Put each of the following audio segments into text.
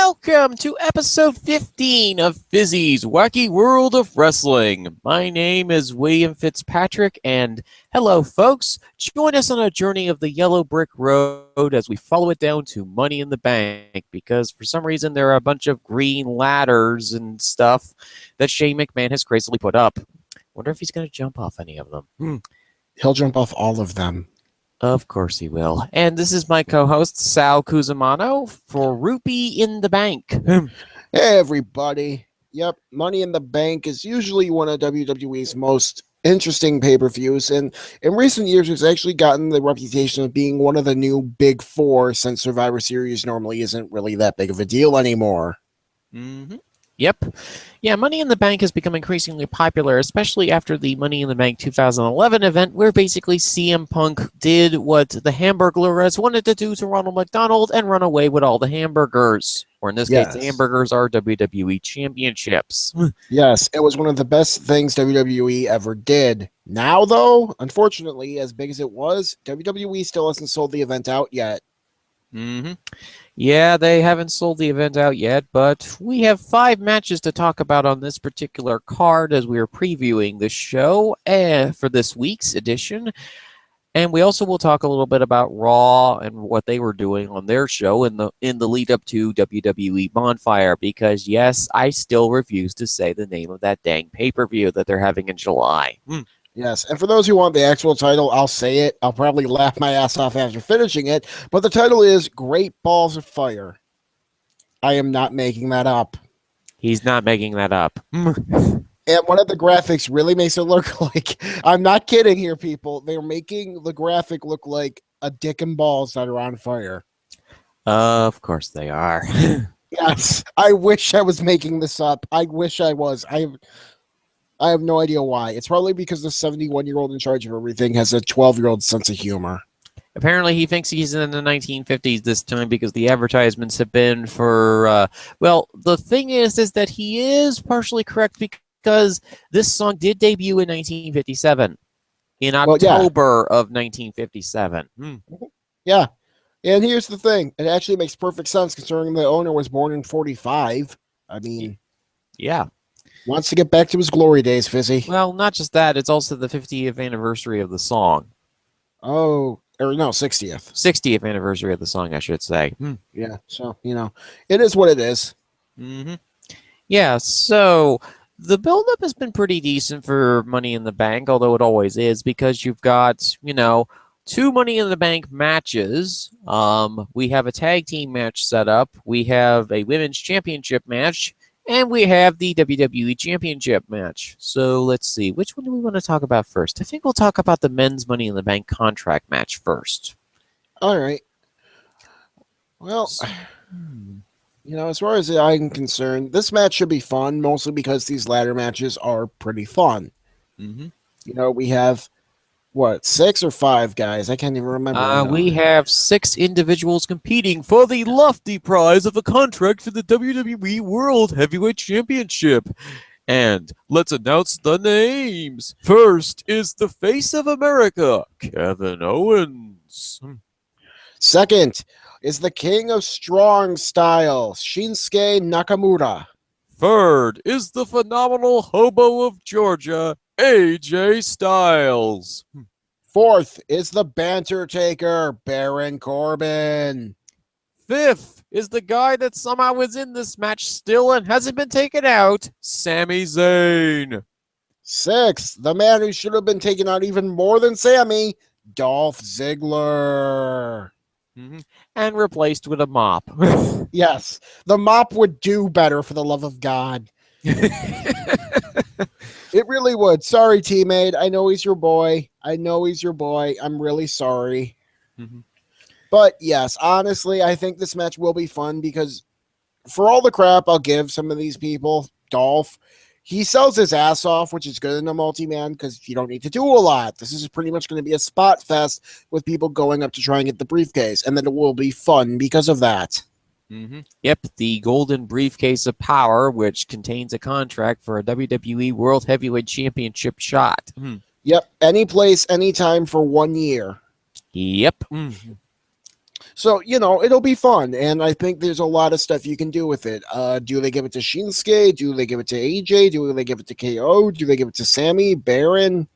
welcome to episode 15 of Fizzy's Wacky World of Wrestling. My name is William Fizzpatrick, and hello, folks. Join us on a journey of the yellow brick road as we follow it down to Money in the Bank, because for some reason there are a bunch of green ladders and stuff that Shane McMahon has crazily put up. Wonder if he's going to jump off any of them. He'll jump off all of them. Of course he will. And this is my co-host, Sal Cusmano, for Rupee in the Bank. Hey, everybody. Yep, Money in the Bank is usually one of WWE's most interesting pay-per-views, and in recent years it's actually gotten the reputation of being one of the new big four, since Survivor Series normally isn't really that big of a deal anymore. Yep. Yeah, Money in the Bank has become increasingly popular, especially after the Money in the Bank 2011 event, where basically CM Punk did what the Hamburglers wanted to do to Ronald McDonald and run away with all the hamburgers. Or in this case, the hamburgers are WWE championships. Yes, it was one of the best things WWE ever did. Now, though, unfortunately, as big as it was, WWE still hasn't sold the event out yet. Yeah, they haven't sold the event out yet, but we have 5 matches to talk about on this particular card as we are previewing the show for this week's edition. And we also will talk a little bit about Raw and what they were doing on their show in the lead up to WWE Bonfire, because yes, I still refuse to say the name of that dang pay-per-view that they're having in July. Yes, and for those who want the actual title, I'll say it. I'll probably laugh my ass off after finishing it, but the title is Great Balls of Fire. I am not making that up. He's not making that up. And one of the graphics really makes it look like, I'm not kidding here, people, they're making the graphic look like a dick and balls that are on fire. Of course they are. Yes, I wish I was making this up. I wish I was. I have no idea why. It's probably because the 71-year-old in charge of everything has a 12-year-old sense of humor. Apparently, he thinks he's in the 1950s this time because the advertisements have been for, well, the thing is that he is partially correct because this song did debut in 1957, in October of 1957. Yeah, and here's the thing. It actually makes perfect sense considering the owner was born in 45. I mean... Yeah. Wants to get back to his glory days, Fizzy. Well, not just that. It's also the 50th anniversary of the song. Oh, or no, 60th. 60th anniversary of the song, I should say. Yeah, so, it is what it is. Yeah, so the build-up has been pretty decent for Money in the Bank, although it always is, because you've got, 2 Money in the Bank matches. We have a tag team match set up. We have a women's championship match. And we have the WWE Championship match. So let's see. Which one do we want to talk about first? I think we'll talk about the men's Money in the Bank contract match first. All right. Well, as far as I'm concerned, this match should be fun, mostly because these ladder matches are pretty fun. We have, 6 or 5 guys? I can't even remember. We have 6 individuals competing for the lofty prize of a contract for the WWE World Heavyweight Championship. And let's announce the names. First is the face of America, Kevin Owens. Second is the king of strong style, Shinsuke Nakamura. Third is the phenomenal hobo of Georgia, AJ Styles. Fourth is the banter taker, Baron Corbin. Fifth is the guy that somehow is in this match still and hasn't been taken out, Sami Zayn. Sixth, the man who should have been taken out even more than Sami, Dolph Ziggler. And replaced with a mop. Yes, the mop would do better, for the love of God. It really would. Sorry, teammate. I know he's your boy. I'm really sorry. But yes, honestly, I think this match will be fun because for all the crap I'll give some of these people, Dolph, he sells his ass off, which is good in a multi-man because you don't need to do a lot. This is pretty much going to be a spot fest with people going up to try and get the briefcase, and then it will be fun because of that. Yep, the golden briefcase of power, which contains a contract for a WWE World Heavyweight Championship shot. Yep, any place, anytime for 1 year. Yep. So, it'll be fun. And I think there's a lot of stuff you can do with it. Do they give it to Shinsuke? Do they give it to AJ? Do they give it to KO? Do they give it to Sammy, Baron,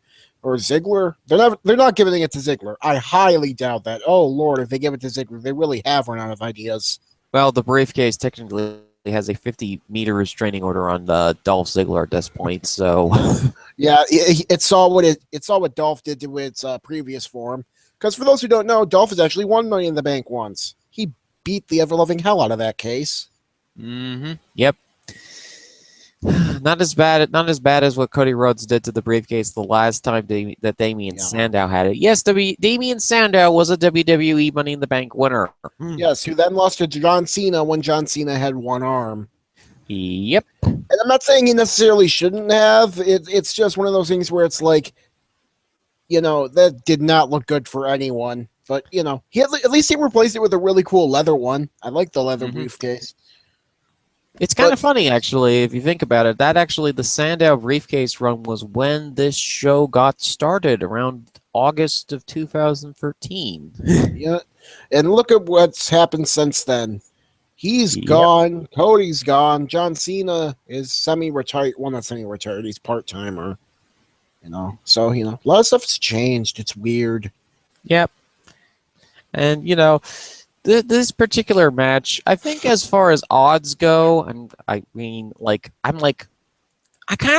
or Ziggler? They're not giving it to Ziggler. I highly doubt that. Oh, Lord, if they give it to Ziggler, they really have run out of ideas. Well, the briefcase technically has a 50-meter restraining order on Dolph Ziggler at this point, so Yeah, it saw what Dolph did to its previous form. Because for those who don't know, Dolph has actually won Money in the Bank once. He beat the ever-loving hell out of that case. Yep. Not as bad as what Cody Rhodes did to the briefcase the last time that Damien Sandow had it. Yes, Damien Sandow was a WWE Money in the Bank winner. Yes, who then lost to John Cena when John Cena had one arm. Yep. And I'm not saying he necessarily shouldn't have. It's just one of those things where it's like, that did not look good for anyone. But, at least he replaced it with a really cool leather one. I like the leather briefcase. It's kind of funny, actually, if you think about it. That actually, the Sandow briefcase run was when this show got started, around August of 2013. Yeah, and look at what's happened since then. He's gone. Cody's gone. John Cena is semi-retired. Well, not semi-retired. He's part-timer. So, a lot of stuff's changed. It's weird. Yep. And, this particular match, I think as far as odds go, I kind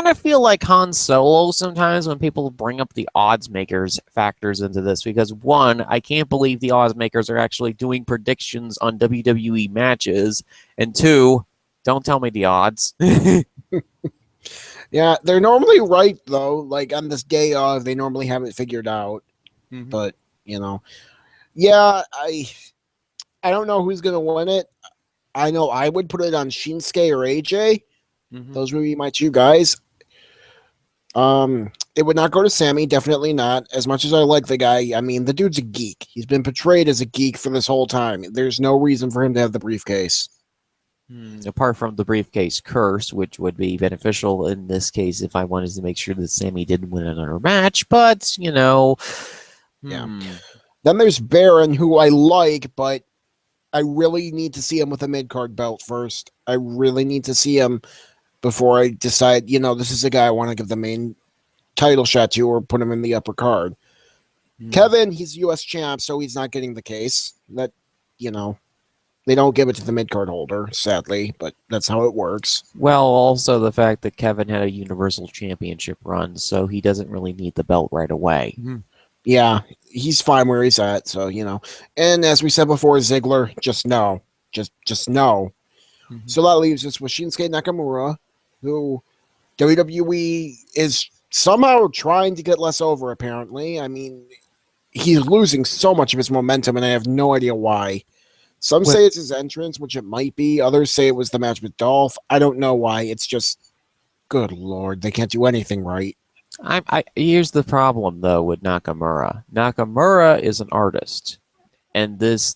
of feel like Han Solo sometimes when people bring up the odds makers factors into this, because one, I can't believe the odds makers are actually doing predictions on WWE matches, and two, don't tell me the odds. Yeah, they're normally right though. Like on this day of, they normally have it figured out. But yeah, I don't know who's gonna win it. I know I would put it on Shinsuke or AJ. Those would be my two guys. It would not go to Sammy, definitely not. As much as I like the guy, I mean, the dude's a geek. He's been portrayed as a geek for this whole time. There's no reason for him to have the briefcase. Apart from the briefcase curse, which would be beneficial in this case if I wanted to make sure that Sammy didn't win another match, but, Yeah. Then there's Baron, who I like, but I really need to see him with a mid-card belt first. I really need to see him before I decide, this is a guy I want to give the main title shot to or put him in the upper card. Kevin, he's U.S. champ, so he's not getting the case. That, they don't give it to the mid-card holder, sadly, but that's how it works. Well, also the fact that Kevin had a Universal Championship run, so he doesn't really need the belt right away. Yeah, he's fine where he's at, so, And as we said before, Ziggler, just no. Just no. So that leaves us with Shinsuke Nakamura, who WWE is somehow trying to get less over, apparently. I mean, he's losing so much of his momentum, and I have no idea why. Some say it's his entrance, which it might be. Others say it was the match with Dolph. I don't know why. It's just, good Lord, they can't do anything right. Here's the problem, though, with Nakamura. Nakamura is an artist, and this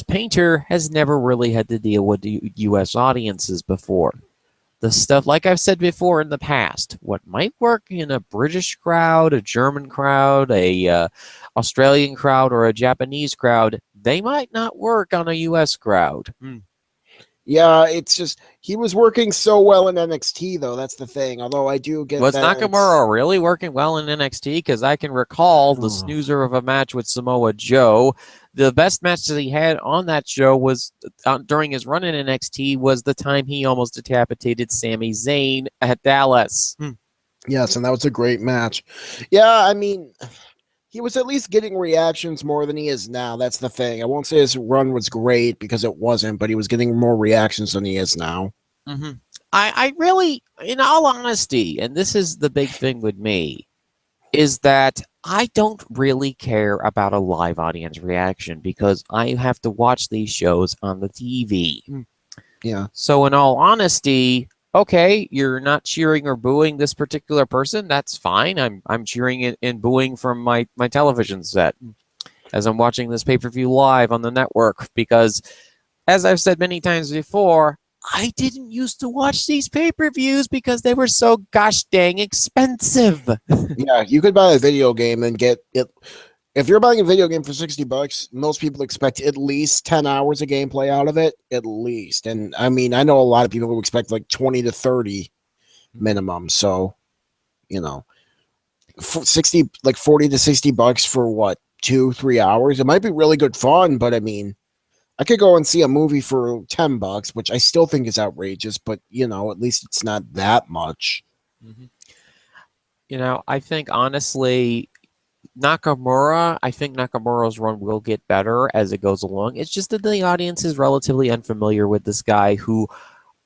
painter has never really had to deal with the U.S. audiences before. The stuff, like I've said before in the past, what might work in a British crowd, a German crowd, a Australian crowd, or a Japanese crowd, they might not work on a U.S. crowd. Yeah, it's just he was working so well in NXT, though. That's the thing. Although I do get was Nakamura really working well in NXT? Because I can recall the snoozer of a match with Samoa Joe. The best match that he had on that show was during his run in NXT was the time he almost decapitated Sami Zayn at Dallas. Yes, and that was a great match. Yeah, I mean, he was at least getting reactions more than he is now. That's the thing. I won't say his run was great because it wasn't, but he was getting more reactions than he is now. I really, in all honesty, and this is the big thing with me, is that I don't really care about a live audience reaction because I have to watch these shows on the TV. Yeah. So in all honesty, okay, you're not cheering or booing this particular person. That's fine. I'm cheering and booing from my television set as I'm watching this pay-per-view live on the network because, as I've said many times before, I didn't used to watch these pay-per-views because they were so gosh dang expensive. Yeah, you could buy a video game and get it. if you're buying a video game for $60, most people expect at least 10 hours of gameplay out of it, at least. And I mean, I know a lot of people who expect like 20 to 30 minimum. So, you know, 60, like 40 to $60 for what, 2-3 hours? It might be really good fun, but I mean, I could go and see a movie for $10, which I still think is outrageous, but you know, at least it's not that much. Mm-hmm. You know, I think honestly, I think Nakamura's run will get better as it goes along. It's just that the audience is relatively unfamiliar with this guy who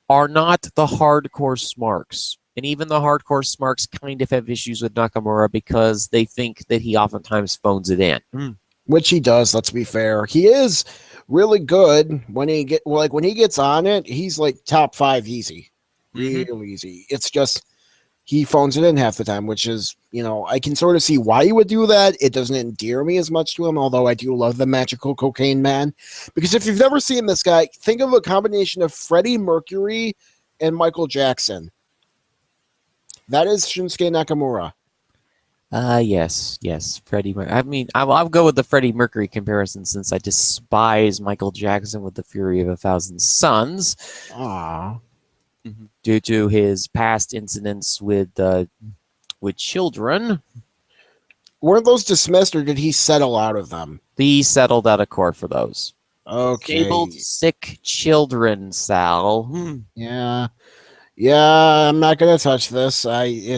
are not the hardcore smarks. And even the hardcore smarks kind of have issues with Nakamura because they think that he oftentimes phones it in. Which he does, let's be fair. He is really good when when he gets on it, he's like top 5 easy. Real easy. It's just he phones it in half the time, which is, you know, I can sort of see why he would do that. It doesn't endear me as much to him, although I do love the magical cocaine man. Because if you've never seen this guy, think of a combination of Freddie Mercury and Michael Jackson. That is Shinsuke Nakamura. Yes, Freddie. I mean, I'll go with the Freddie Mercury comparison since I despise Michael Jackson with the fury of 1,000 suns. Ah. Due to his past incidents with children. Weren't those dismissed, or did he settle out of them? He settled out of court for those. Okay. Disabled, sick children, Sal. Yeah. Yeah, I'm not gonna touch this. I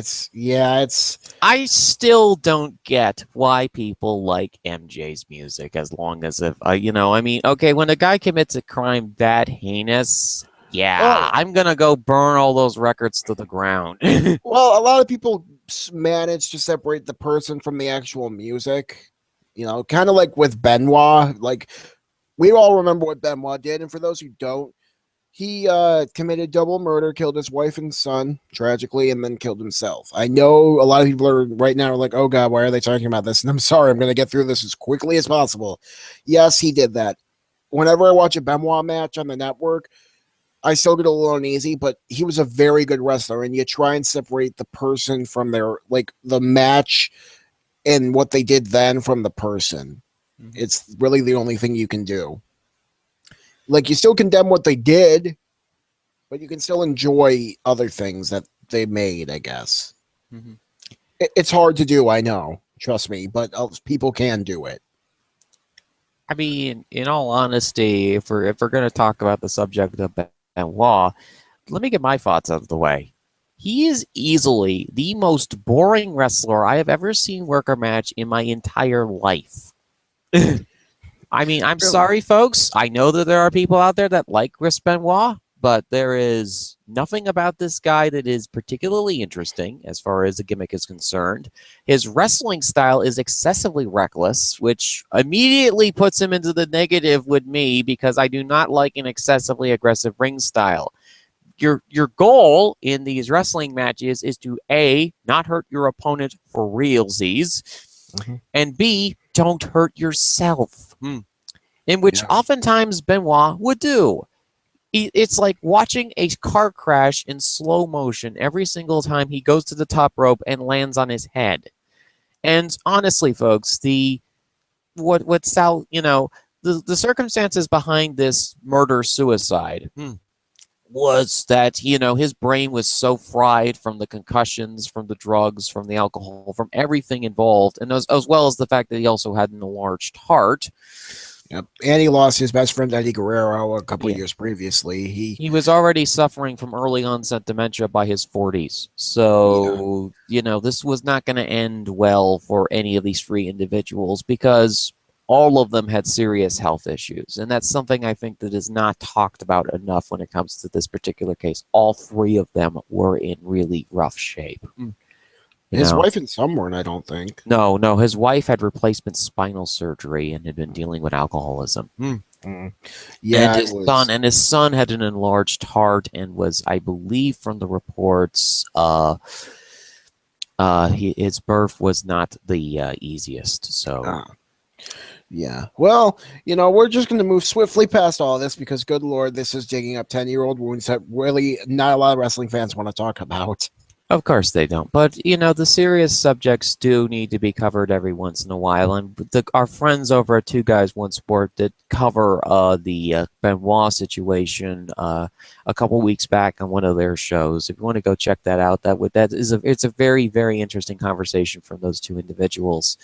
still don't get why people like MJ's music as long as if you know, I mean, okay, when a guy commits a crime that heinous, yeah, I'm gonna go burn all those records to the ground. Well, a lot of people manage to separate the person from the actual music. You know, kind of like with Benoit. Like, we all remember what Benoit did, and for those who don't, he committed double murder, killed his wife and son tragically, and then killed himself. I know a lot of people are right now are like, "Oh God, why are they talking about this?" And I'm sorry, I'm going to get through this as quickly as possible. Yes, he did that. Whenever I watch a Benoit match on the network, I still get a little uneasy, but he was a very good wrestler, and you try and separate the person from their the match and what they did then from the person. It's really the only thing you can do. Like, you still condemn what they did, but you can still enjoy other things that they made, I guess. It's hard to do, I know. Trust me, but people can do it. I mean, in all honesty, if we're going to talk about the subject of Benoit, let me get my thoughts out of the way. He is easily the most boring wrestler I have ever seen work a match in my entire life. I mean, I'm sorry, folks. I know that there are people out there that like Chris Benoit, but there is nothing about this guy that is particularly interesting as far as the gimmick is concerned. His wrestling style is excessively reckless, which immediately puts him into the negative with me because I do not like an excessively aggressive ring style. Your goal in these wrestling matches is to A, not hurt your opponent for realsies, and B, don't hurt yourself. In which oftentimes Benoit would do. It's like watching a car crash in slow motion every single time he goes to the top rope and lands on his head. And honestly, folks, what Sal, you know, the circumstances behind this murder-suicide was that, you know, his brain was so fried from the concussions, from the drugs, from the alcohol, from everything involved, and as well as the fact that he also had an enlarged heart. Yep. And he lost his best friend Eddie Guerrero a couple of years previously. He was already suffering from early onset dementia by his 40s. So, you know, this was not going to end well for any of these three individuals because all of them had serious health issues. And that's something I think that is not talked about enough when it comes to this particular case. All three of them were in really rough shape. His wife and son weren't, I don't think. No. His wife had replacement spinal surgery and had been dealing with alcoholism. Yeah, and his son had an enlarged heart and was, I believe, from the reports, his birth was not the easiest. So. Yeah. Well, you know, we're just going to move swiftly past all this because, good Lord, this is digging up 10-year-old wounds that really not a lot of wrestling fans want to talk about. Of course they don't. But, the serious subjects do need to be covered every once in a while. And our friends over at Two Guys One Sport did cover the Benoit situation a couple weeks back on one of their shows. If you want to go check that out, it's a very, very interesting conversation from those two individuals.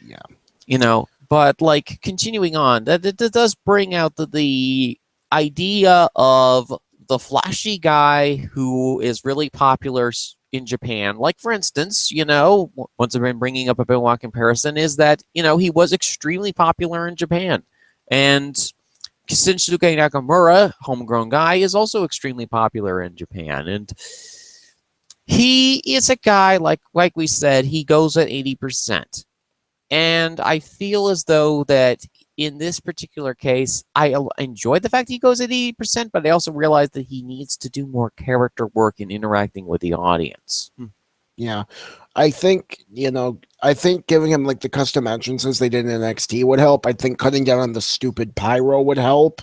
Yeah. But like continuing on, that does bring out the idea of the flashy guy who is really popular in Japan. Like, for instance, once I've been bringing up a Benoit comparison, is that, he was extremely popular in Japan. And Shinsuke Nakamura, homegrown guy, is also extremely popular in Japan. And he is a guy, like we said, he goes at 80%. And I feel as though that in this particular case, I enjoy the fact he goes at 80%, but I also realize that he needs to do more character work in interacting with the audience. Yeah. I think, giving him like the custom entrances they did in NXT would help. I think cutting down on the stupid pyro would help.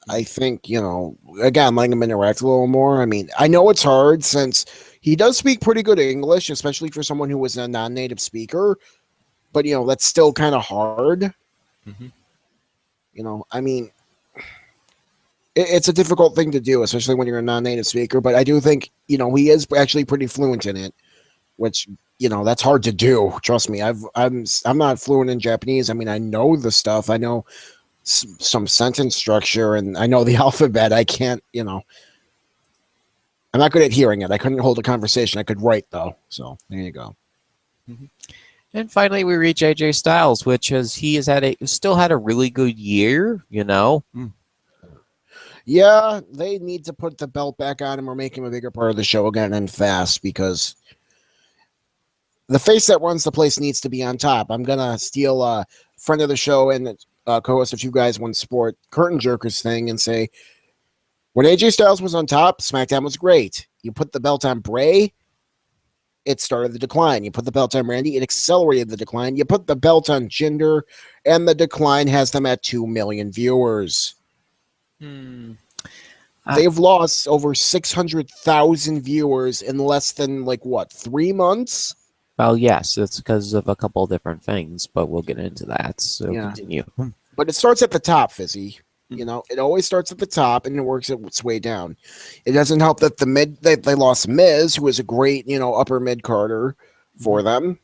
I think, again, letting him interact a little more. I mean, I know it's hard since he does speak pretty good English, especially for someone who was a non-native speaker. But, that's still kind of hard. I mean, it's a difficult thing to do, especially when you're a non-native speaker. But I do think, he is actually pretty fluent in it, which, that's hard to do. Trust me. I'm not fluent in Japanese. I mean, I know the stuff. I know some sentence structure, and I know the alphabet. I can't, I'm not good at hearing it. I couldn't hold a conversation. I could write, though. So there you go. And finally, we reach AJ Styles, which still had a really good year, Yeah, they need to put the belt back on him or make him a bigger part of the show again and fast, because the face that runs the place needs to be on top. I'm going to steal a friend of the show and co-host of Two Guys One Sport, Curtain Jerkers thing, and say, when AJ Styles was on top, SmackDown was great. You put the belt on Bray, it started the decline. You put the belt on Randy, it accelerated the decline. You put the belt on Jinder, and the decline has them at 2 million viewers. They've lost over 600,000 viewers in less than, 3 months? Well, yes, it's because of a couple of different things, but we'll get into that. So continue. But it starts at the top, Fizzy. It always starts at the top and it works its way down. It doesn't help that they lost Miz, who was a great, upper mid carder for them.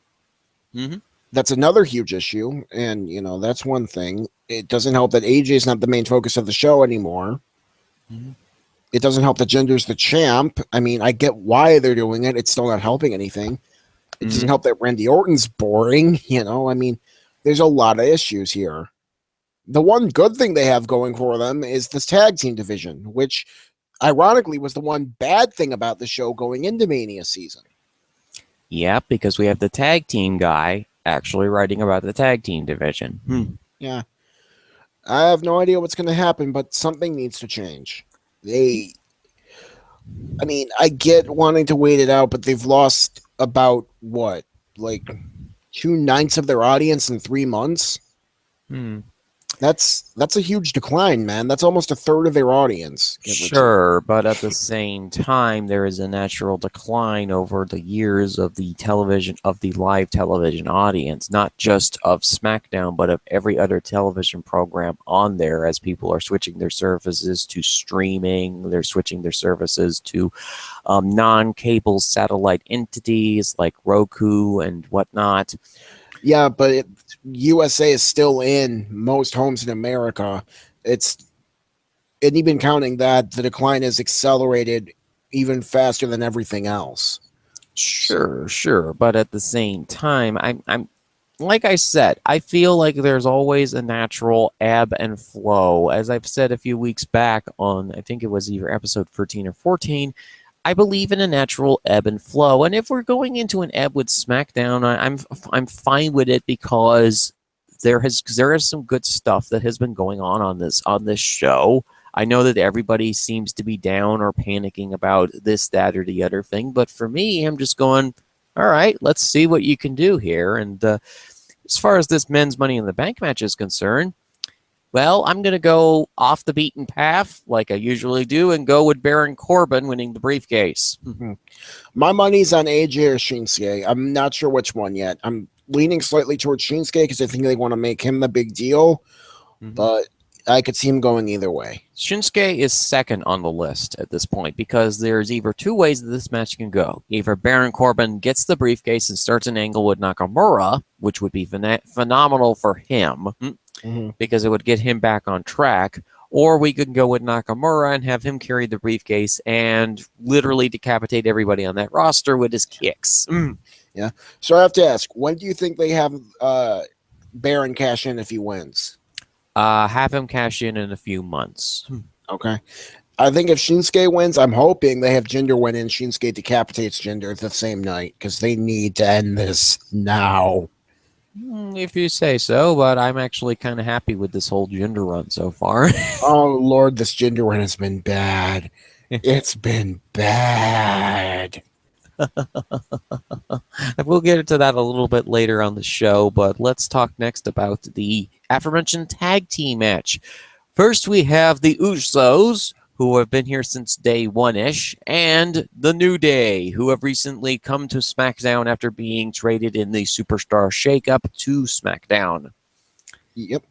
That's another huge issue. And, that's one thing. It doesn't help that AJ is not the main focus of the show anymore. It doesn't help that Jinder's the champ. I mean, I get why they're doing it. It's still not helping anything. It doesn't help that Randy Orton's boring. I mean, there's a lot of issues here. The one good thing they have going for them is this tag team division, which ironically was the one bad thing about the show going into Mania season. Yeah, because we have the tag team guy actually writing about the tag team division. Yeah. I have no idea what's going to happen, but something needs to change. I mean, I get wanting to wait it out, but they've lost about, 2/9 of their audience in 3 months? That's a huge decline, man. That's almost a third of their audience. Sure, but at the same time, there is a natural decline over the years of the live television audience, not just of SmackDown, but of every other television program on there, as people are switching their services to streaming. They're switching their services to non-cable satellite entities like Roku and whatnot. Yeah, but USA is still in most homes in America. And even counting that, the decline has accelerated even faster than everything else. Sure. But at the same time, I'm like I said, I feel like there's always a natural ebb and flow. As I've said a few weeks back on, I think it was either episode 13 or 14, I believe in a natural ebb and flow. And if we're going into an ebb with SmackDown, I'm fine with it, because there is some good stuff that has been going on this show. I know that everybody seems to be down or panicking about this, that, or the other thing, but for me, I'm just going, all right, let's see what you can do here. And as far as this men's Money in the Bank match is concerned, Well, I'm going to go off the beaten path like I usually do and go with Baron Corbin winning the briefcase. My money's on AJ or Shinsuke. I'm not sure which one yet. I'm leaning slightly towards Shinsuke because I think they want to make him the big deal, but I could see him going either way. Shinsuke is second on the list at this point because there's either two ways that this match can go. Either Baron Corbin gets the briefcase and starts an angle with Nakamura, which would be phenomenal for him because it would get him back on track, or we could go with Nakamura and have him carry the briefcase and literally decapitate everybody on that roster with his kicks. Yeah. So I have to ask, when do you think they have Baron cash in if he wins? Have him cash in a few months. Okay. I think if Shinsuke wins, I'm hoping they have Jinder win and Shinsuke decapitates Jinder the same night because they need to end this now. If you say so, but I'm actually kind of happy with this whole Jinder run so far. Oh, Lord, this Jinder run has been bad. It's been bad. We'll get into that a little bit later on the show, but let's talk next about the aforementioned tag team match. First, we have the Usos, who have been here since day one-ish, and the New Day, who have recently come to SmackDown after being traded in the Superstar Shakeup to SmackDown. Yep.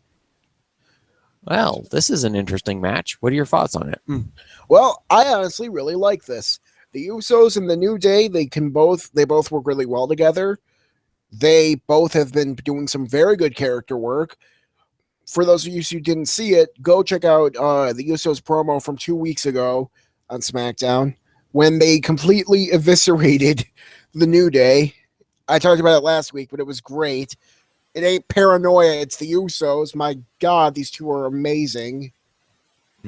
Well, this is an interesting match. What are your thoughts on it? Well, I honestly really like this. The Usos and the New Day, they both work really well together. They both have been doing some very good character work. For those of you who didn't see it, go check out the Usos promo from 2 weeks ago on SmackDown when they completely eviscerated the New Day. I talked about it last week, but it was great. It ain't paranoia, it's the Usos. My God, these two are amazing.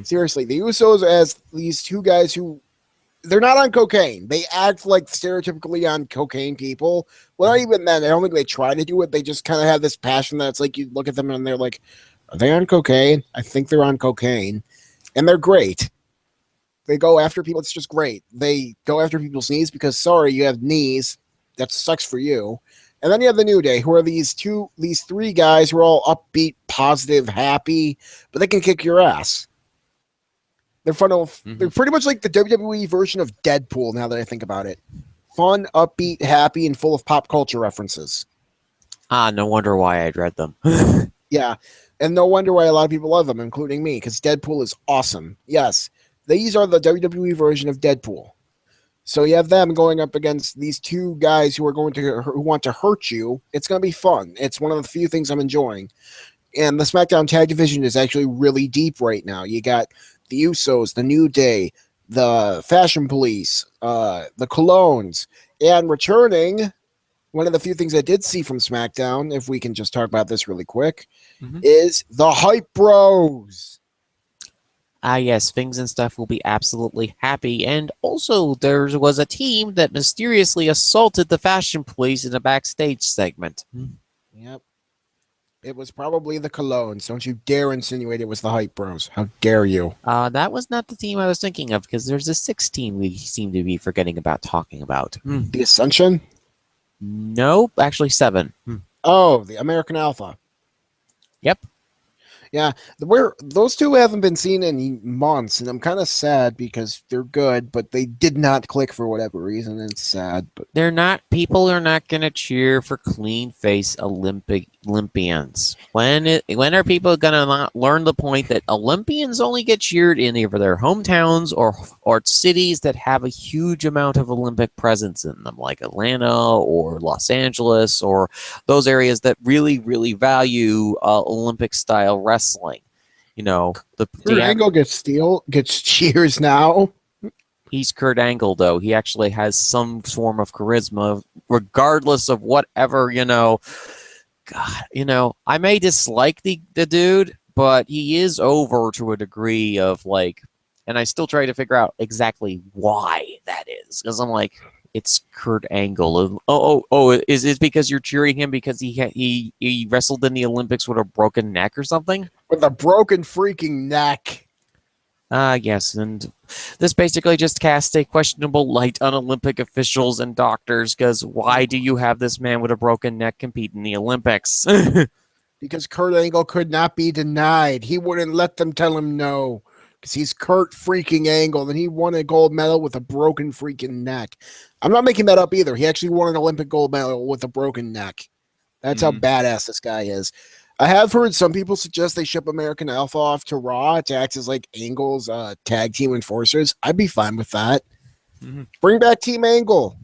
Seriously, the Usos as these two guys who, they're not on cocaine. They act like stereotypically on cocaine people. Well, not even then. I don't think they try to do it. They just kind of have this passion that's like, you look at them and they're like, are they on cocaine? I think they're on cocaine. And they're great. They go after people. It's just great. They go after people's knees because, sorry, you have knees. That sucks for you. And then you have the New Day, who are these three guys who are all upbeat, positive, happy, but they can kick your ass. They're fun. They're pretty much like the WWE version of Deadpool, now that I think about it. Fun, upbeat, happy, and full of pop culture references. No wonder why I dread them. Yeah, and no wonder why a lot of people love them, including me, because Deadpool is awesome. Yes, these are the WWE version of Deadpool. So you have them going up against these two guys who want to hurt you. It's going to be fun. It's one of the few things I'm enjoying. And the SmackDown Tag Division is actually really deep right now. You got the Usos, the New Day, the Fashion Police, the Colognes, and returning, one of the few things I did see from SmackDown, if we can just talk about this really quick, is the Hype Bros. Yes, Things and Stuff will be absolutely happy. And also, there was a team that mysteriously assaulted the Fashion Police in a backstage segment. Yep. It was probably the Colognes. Don't you dare insinuate it was the Hype Bros. How dare you? That was not the team I was thinking of, because there's a sixth team we seem to be forgetting about talking about. The Ascension? Nope, actually 7. Oh, the American Alpha. Yep. Yeah, those two haven't been seen in months, and I'm kind of sad because they're good, but they did not click for whatever reason. And it's sad, but People are not going to cheer for clean face Olympians. When are people going to learn the point that Olympians only get cheered in either their hometowns or cities that have a huge amount of Olympic presence in them, like Atlanta or Los Angeles, or those areas that really, really value Olympic style wrestling. You know, Kurt Angle gets cheers now. He's Kurt Angle, though. He actually has some form of charisma, regardless of whatever, God, I may dislike the dude, but he is over to a degree of and I still try to figure out exactly why that is. Because I'm like, it's Kurt Angle. Is it because you're cheering him because he wrestled in the Olympics with a broken neck or something? With a broken freaking neck. Yes, and this basically just casts a questionable light on Olympic officials and doctors, because why do you have this man with a broken neck compete in the Olympics? because Kurt Angle could not be denied. He wouldn't let them tell him no because he's Kurt freaking Angle, and he won a gold medal with a broken freaking neck. I'm not making that up either. He actually won an Olympic gold medal with a broken neck. That's how badass this guy is. I have heard some people suggest they ship American Alpha off to Raw to act as like Angle's tag team enforcers. I'd be fine with that. Bring back Team Angle.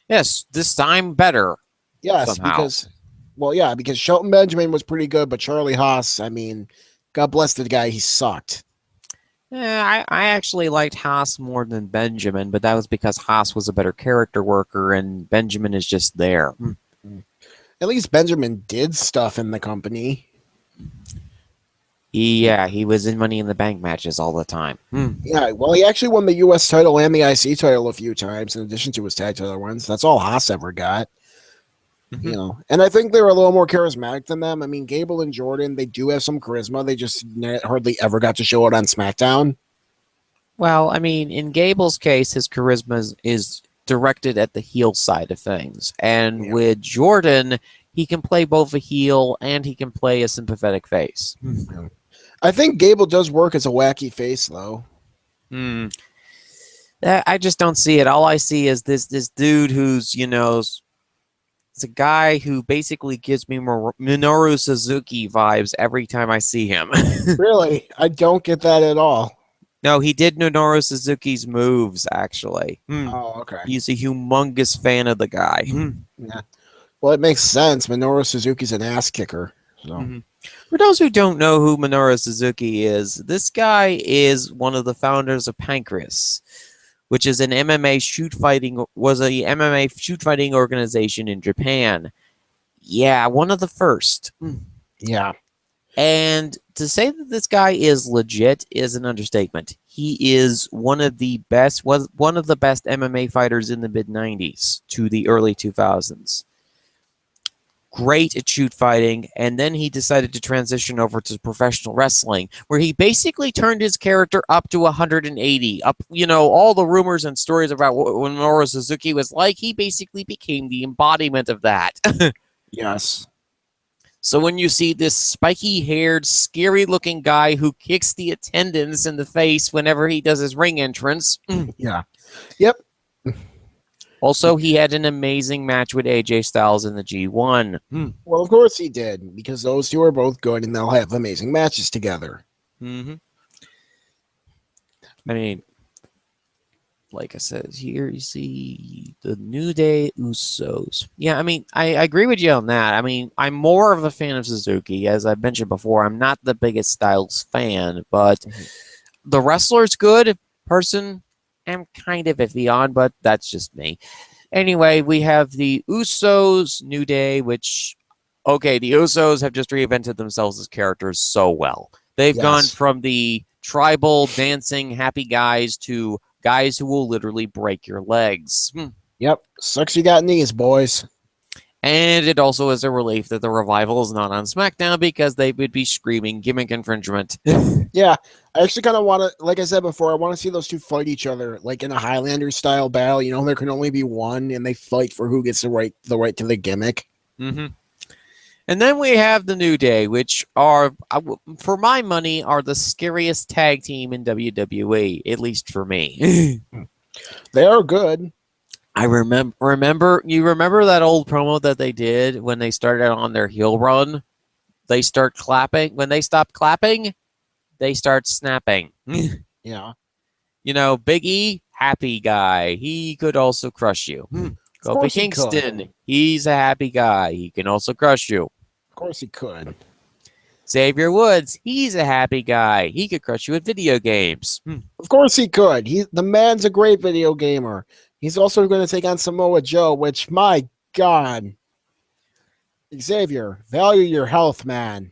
Yes, this time better. Yes, somehow. because Shelton Benjamin was pretty good, but Charlie Haas, I mean, God bless the guy, he sucked. Yeah, I actually liked Haas more than Benjamin, but that was because Haas was a better character worker and Benjamin is just there. At least Benjamin did stuff in the company. He was in Money in the Bank matches all the time. Yeah, well, he actually won the U.S. title and the IC title a few times in addition to his tag title runs. That's all Haas ever got. You know, and I think they're a little more charismatic than them. I mean, Gable and Jordan, they do have some charisma. They just hardly ever got to show it on SmackDown. Well, I mean, in Gable's case, his charisma is directed at the heel side of things. And with Jordan, he can play both a heel and he can play a sympathetic face. I think Gable does work as a wacky face, though. I just don't see it. All I see is this dude who's, you know, it's a guy who basically gives me Minoru Suzuki vibes every time I see him. Really? I don't get that at all. No, he did Minoru Suzuki's moves, actually. Oh, okay. He's a humongous fan of the guy. Yeah. Well, it makes sense. Minoru Suzuki's an ass kicker. So. For those who don't know who Minoru Suzuki is, this guy is one of the founders of Pancrase, which is an MMA shoot fighting organization in Japan. Yeah, one of the first. Yeah. And to say that this guy is legit is an understatement. He is one of the best MMA fighters in the mid-90s to the early 2000s. Great at shoot fighting, and then he decided to transition over to professional wrestling, where he basically turned his character up to 180. Up, you know, all the rumors and stories about what Minoru Suzuki was like, he basically became the embodiment of that. Yes. So when you see this spiky-haired, scary-looking guy who kicks the attendants in the face whenever he does his ring entrance. Yeah. Yep. Also, he had an amazing match with AJ Styles in the G1. Well, of course he did, because those two are both good, and they'll have amazing matches together. I mean, like I said, here you see the New Day Usos. Yeah, I mean, I agree with you on that. I mean, I'm more of a fan of Suzuki. As I mentioned before, I'm not the biggest Styles fan, but the wrestler's good. Person, I'm kind of iffy on, but that's just me. Anyway, we have the Usos, New Day, which, okay, the Usos have just reinvented themselves as characters so well. They've gone from the tribal, dancing, happy guys to guys who will literally break your legs. Yep. Sucks you got knees, boys. And it also is a relief that the Revival is not on SmackDown because they would be screaming gimmick infringement. Yeah. I actually kind of want to, like I said before, I want to see those two fight each other, like in a Highlander style battle. You know, there can only be one, and they fight for who gets the right to the gimmick. And then we have the New Day, which are, for my money, are the scariest tag team in WWE, at least for me. They are good. I remember that old promo that they did when they started on their heel run? They start clapping. When they stop clapping, they start snapping. Yeah. You know, Big E, happy guy. He could also crush you. Kofi Kingston, he's a happy guy. He can also crush you. Of course he could. Xavier Woods, he's a happy guy. He could crush you with video games. Of course he could. The man's a great video gamer. He's also going to take on Samoa Joe, which, my God. Xavier, value your health, man.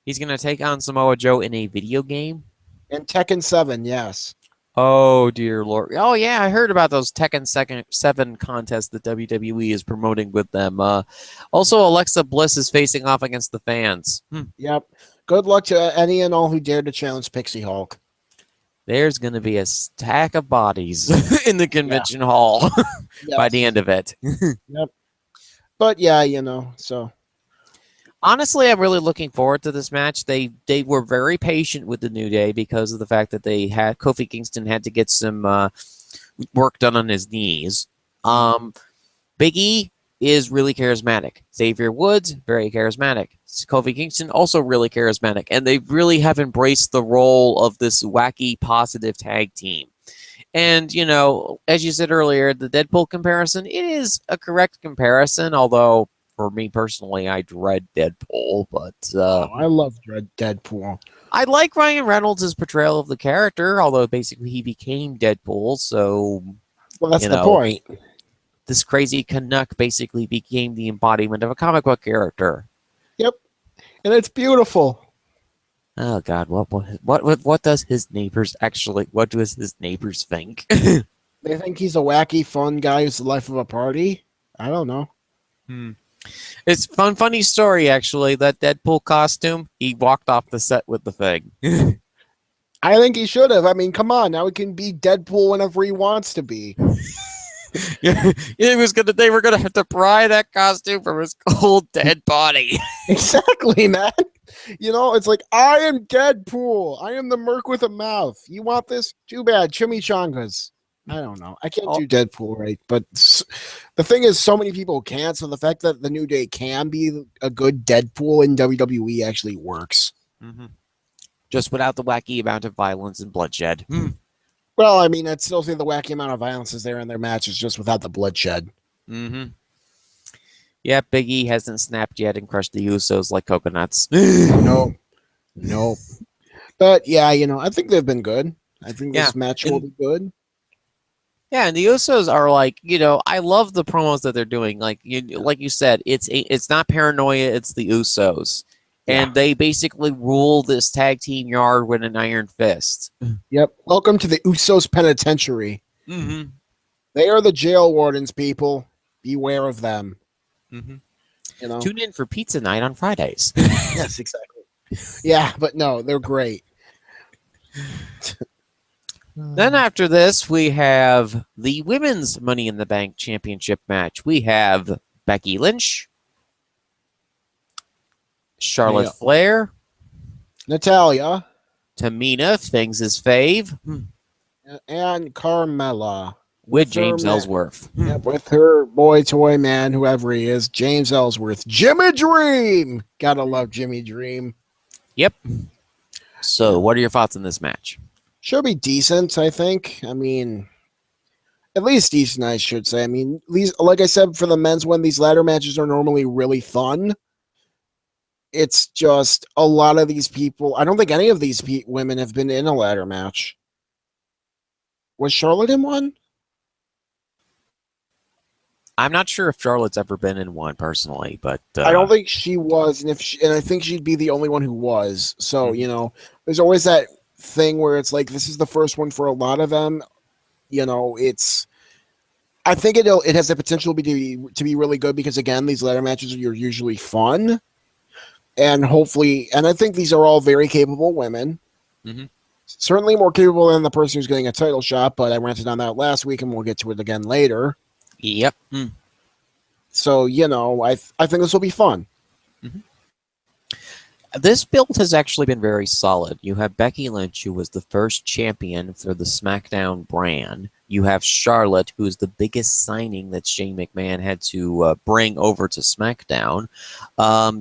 He's going to take on Samoa Joe in a video game? And Tekken 7, yes. Oh, dear Lord. Oh, yeah, I heard about those Tekken 7 contests that WWE is promoting with them. Also, Alexa Bliss is facing off against the fans. Yep. Good luck to any and all who dare to challenge Pixie Hulk. There's going to be a stack of bodies in the convention hall by the end of it. Yep. But, yeah, you know, so. Honestly, I'm really looking forward to this match. They were very patient with the New Day because of the fact that they had Kofi Kingston had to get some work done on his knees. Um, Big E is really charismatic. Xavier Woods, very charismatic. Kofi Kingston, also really charismatic. And they really have embraced the role of this wacky, positive tag team. And, as you said earlier, the Deadpool comparison, it is a correct comparison, although for me personally, I dread Deadpool. But I love Deadpool. I like Ryan Reynolds' portrayal of the character, although basically he became Deadpool. So, Well, that's you the know, point. this crazy Canuck basically became the embodiment of a comic book character. Yep, and it's beautiful. Oh God, what does his neighbors actually? What does his neighbors think? They think he's a wacky, fun guy who's the life of a party. I don't know. It's funny story actually. That Deadpool costume, he walked off the set with the thing. I think he should have. I mean, come on, now he can be Deadpool whenever he wants to be. Yeah, they were gonna have to pry that costume from his cold dead body. Exactly, man. It's like, I am Deadpool. I am the merc with a mouth. You want this? Too bad. Chimichangas. I don't know. I can't do Deadpool right, but the thing is, so many people can't. So the fact that the New Day can be a good Deadpool in WWE actually works. Mm-hmm. Just without the wacky amount of violence and bloodshed. Well, I mean, I'd still say the wacky amount of violence is there in their matches, just without the bloodshed. Mm-hmm. Yeah, Big E hasn't snapped yet and crushed the Usos like coconuts. No. But yeah, I think they've been good. I think this match will be good. Yeah, and the Usos are like, I love the promos that they're doing. Like you said, it's not paranoia, it's the Usos. And they basically rule this tag team yard with an iron fist. Yep. Welcome to the Usos Penitentiary. Mm-hmm. They are the jail wardens, people. Beware of them. Mm-hmm. Tune in for pizza night on Fridays. Yes, exactly. Yeah, but no, they're great. Then after this, we have the Women's Money in the Bank Championship match. We have Becky Lynch, Charlotte Flair, Natalya, Tamina, Things' fave, and Carmella. With James Ellsworth. Yep, with her boy toy man, whoever he is, James Ellsworth. Jimmy Dream! Gotta love Jimmy Dream. Yep. So, what are your thoughts on this match? Should be decent, I think. I mean, at least decent, I should say. I mean, like I said, for the men's one, these ladder matches are normally really fun. It's just a lot of these people. I don't think any of these women have been in a ladder match. Was Charlotte in one? I'm not sure if Charlotte's ever been in one personally, but I don't think she was, and I think she'd be the only one who was. So there's always that thing where it's like this is the first one for a lot of them. It's. I think it has the potential to be really good because again, these ladder matches are usually fun, and hopefully, and I think these are all very capable women. Mm-hmm. Certainly more capable than the person who's getting a title shot, but I ranted on that last week, and we'll get to it again later. Yep. So, I think this will be fun. Mm-hmm. This build has actually been very solid. You have Becky Lynch, who was the first champion for the SmackDown brand. You have Charlotte, who is the biggest signing that Shane McMahon had to bring over to SmackDown.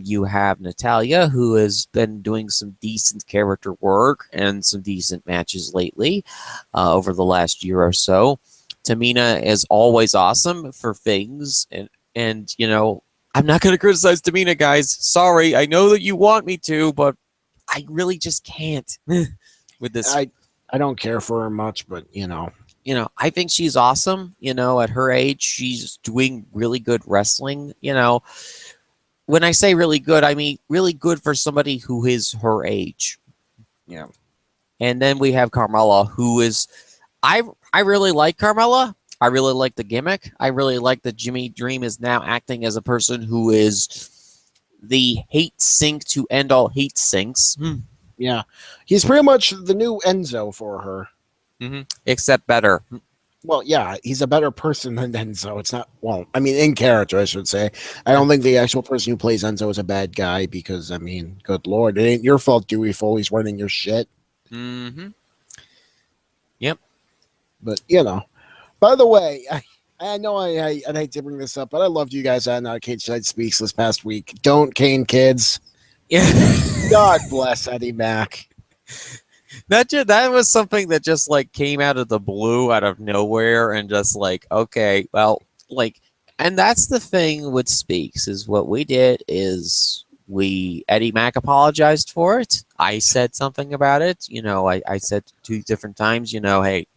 You have Natalya, who has been doing some decent character work and some decent matches lately over the last year or so. Tamina is always awesome for things, and I'm not going to criticize Tamina, guys. Sorry, I know that you want me to, but I really just can't with this. I don't care for her much, but I think she's awesome. At her age, she's doing really good wrestling. When I say really good, I mean really good for somebody who is her age. Yeah. And then we have Carmella, who is I really like Carmella. I really like the gimmick. I really like that Jimmy Dream is now acting as a person who is the hate sink to end all hate sinks. Yeah. He's pretty much the new Enzo for her. Mm-hmm. Except better. Well, yeah, he's a better person than Enzo. It's not, well, I mean, in character, I should say. I don't think the actual person who plays Enzo is a bad guy because, I mean, good lord, it ain't your fault Dewey Foley's running your shit. Mm-hmm. Yep. But, by the way, I know I hate to bring this up, but I loved you guys on Cage Side Speaks this past week. Don't cane kids. Yeah. God bless Eddie Mack. That was something that just like came out of the blue, out of nowhere, and just like, okay, well, like, and that's the thing with Speaks is what we did is Eddie Mack apologized for it. I said something about it. I said 2 different times, hey,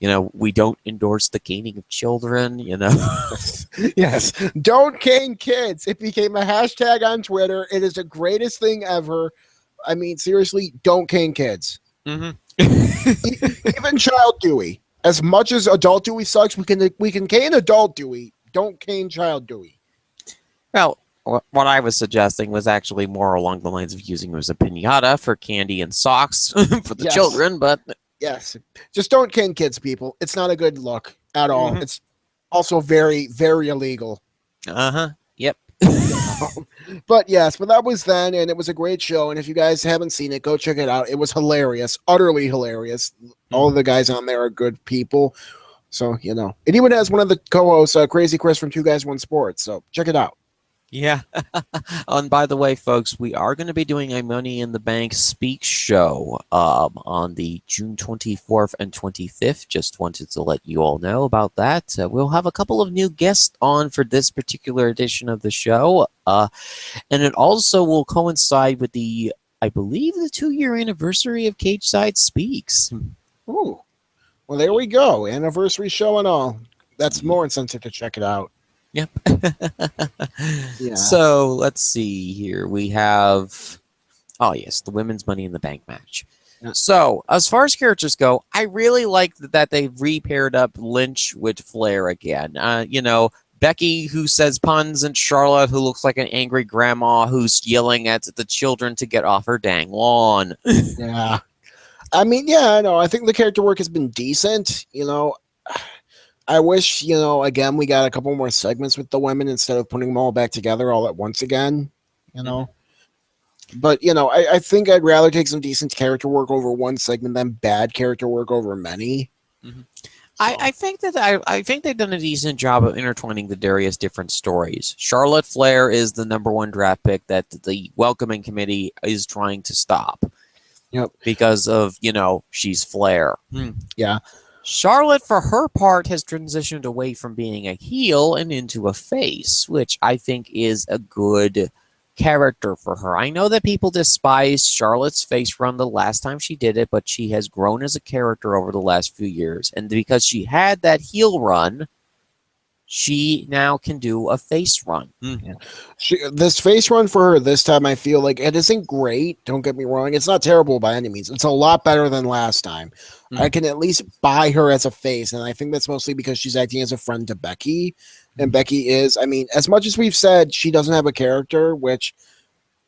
no, we don't endorse the caning of children, Yes, don't cane kids. It became a hashtag on Twitter. It is the greatest thing ever. I mean, seriously, don't cane kids. Mm-hmm. Even child Dewey. As much as adult Dewey sucks, we can cane adult Dewey. Don't cane child Dewey. Well, what I was suggesting was actually more along the lines of using him as a pinata for candy and socks for the children, but yes, just don't cane kids, people. It's not a good look at all. Mm-hmm. It's also very, very illegal. Yep. But yes, but that was then, and it was a great show. And if you guys haven't seen it, go check it out. It was hilarious, utterly hilarious. All of the guys on there are good people. So, it even has one of the co-hosts, Crazy Chris from Two Guys One Sports. So check it out. Yeah. And by the way, folks, we are going to be doing a Money in the Bank Speak show on the June 24th and 25th. Just wanted to let you all know about that. We'll have a couple of new guests on for this particular edition of the show. And it also will coincide with I believe, the 2-year anniversary of Cage Side Speaks. Ooh. Well, there we go. Anniversary show and all. That's more incentive to check it out. Yep. Yeah. So let's see here. We have, the women's Money in the Bank match. Yeah. So as far as characters go, I really like that they repaired up Lynch with Flair again. Becky, who says puns, and Charlotte, who looks like an angry grandma who's yelling at the children to get off her dang lawn. Yeah. I mean, yeah, I know. I think the character work has been decent. I wish, again, we got a couple more segments with the women instead of putting them all back together all at once again, Mm-hmm. But, I think I'd rather take some decent character work over one segment than bad character work over many. Mm-hmm. So. I think they've done a decent job of intertwining the various different stories. Charlotte Flair is the #1 draft pick that the welcoming committee is trying to stop. Yep. Because of, she's Flair. Yeah. Charlotte, for her part, has transitioned away from being a heel and into a face, which I think is a good character for her. I know that people despise Charlotte's face run the last time she did it, but she has grown as a character over the last few years. And because she had that heel run, she now can do a face run. Yeah. This face run for her this time, I feel like it isn't great. Don't get me wrong. It's not terrible by any means. It's a lot better than last time. I can at least buy her as a face. And I think that's mostly because she's acting as a friend to Becky. And Becky is, I mean, as much as we've said she doesn't have a character, which,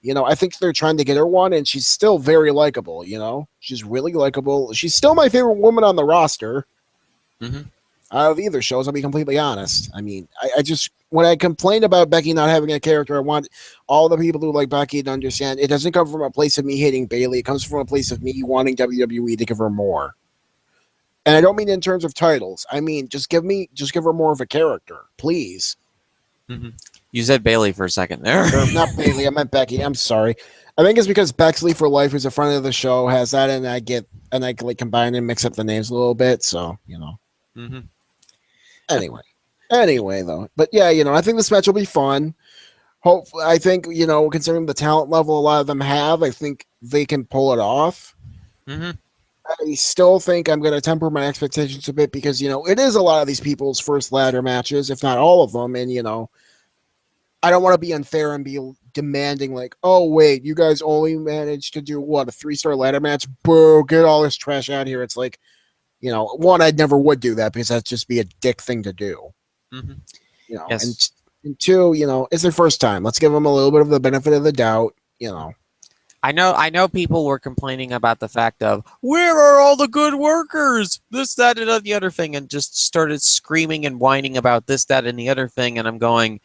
I think they're trying to get her one, and she's still very likable, She's really likable. She's still my favorite woman on the roster. Mm-hmm. Out of either shows, I'll be completely honest. I mean, I just, when I complain about Becky not having a character, I want all the people who like Becky to understand it doesn't come from a place of me hating Bayley. It comes from a place of me wanting WWE to give her more. And I don't mean in terms of titles. I mean, just give her more of a character, please. Mm-hmm. You said Bayley for a second there. Not Bayley, I meant Becky. I'm sorry. I think it's because Bexley for Life, who's a friend of the show, has that, and I like combine and mix up the names a little bit. So, Mm-hmm. Anyway, though, but yeah, I think this match will be fun. Hopefully, I think, considering the talent level a lot of them have, I think they can pull it off. Mm-hmm. I still think I'm going to temper my expectations a bit because, it is a lot of these people's first ladder matches, if not all of them. And, I don't want to be unfair and be demanding like, oh, wait, you guys only managed to do what, a 3-star ladder match? Boo, get all this trash out here. It's like, one, I'd never would do that because that'd just be a dick thing to do. Mm-hmm. And two, it's their first time. Let's give them a little bit of the benefit of the doubt, I know people were complaining about the fact of where are all the good workers? This, that, and the other thing, and just started screaming and whining about this, that, and the other thing. And I'm going,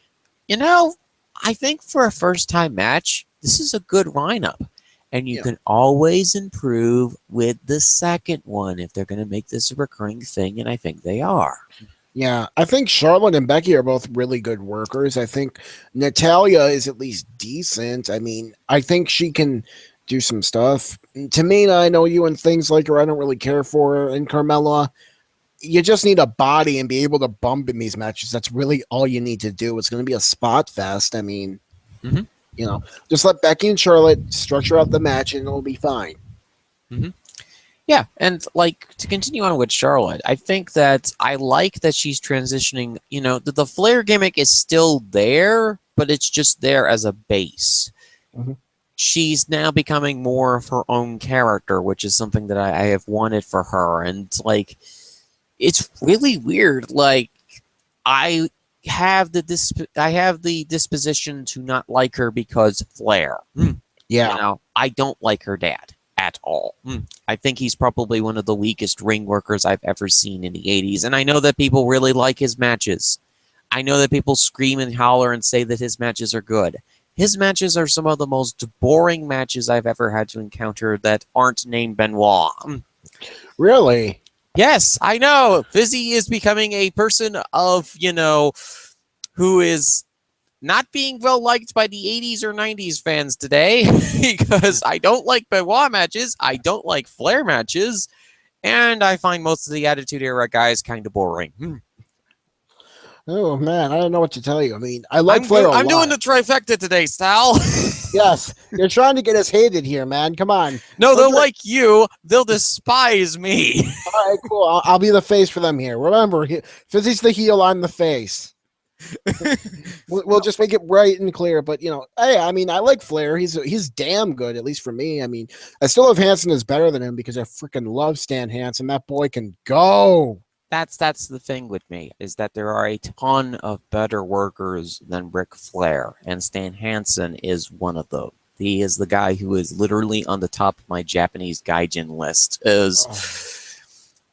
you know, I think for a first time match, this is a good lineup. And you Yeah. can always improve with the second one if they're going to make this a recurring thing, and I think they are. Yeah, I think Charlotte and Becky are both really good workers. I think Natalia is at least decent. I mean, I think she can do some stuff. Tamina, I know you and things like her. I don't really care for her. And Carmella, you just need a body and be able to bump in these matches. That's really all you need to do. It's going to be a spot fest. I mean, Mhm. just let Becky and Charlotte structure out the match and it'll be fine. Mhm. Yeah, and like to continue on with Charlotte, I think that I like that she's transitioning. The Flair gimmick is still there, but it's just there as a base. Mhm. She's now becoming more of her own character, which is something that I have wanted for her. And like, it's really weird. Like, I I have the disposition to not like her because Flair. Yeah. I don't like her dad at all. I think he's probably one of the weakest ring workers I've ever seen in the 80s. And I know that people really like his matches. I know that people scream and holler and say that his matches are good. His matches are some of the most boring matches I've ever had to encounter that aren't named Benoit. Really? Yes, I know. Fizzy is becoming a person of, who is not being well liked by the 80s or 90s fans today because I don't like Benoit matches, I don't like Flair matches, and I find most of the Attitude Era guys kind of boring. Oh, man. I don't know what to tell you. I mean, I like Flair a I'm doing lot. the trifecta today, Sal. Yes. You're trying to get us hated here, man. Come on. No, Don't they'll try- like you. They'll despise me. All right, cool. I'll be the face for them here. Remember, Fizzy's the heel. I'm the face. We'll just make it bright and clear. But hey, I mean, I like Flair. He's damn good, at least for me. I mean, I still have Hanson is better than him because I freaking love Stan Hansen. That boy can go. That's the thing with me, is that there are a ton of better workers than Ric Flair, and Stan Hansen is one of them. He is the guy who is literally on the top of my Japanese gaijin list as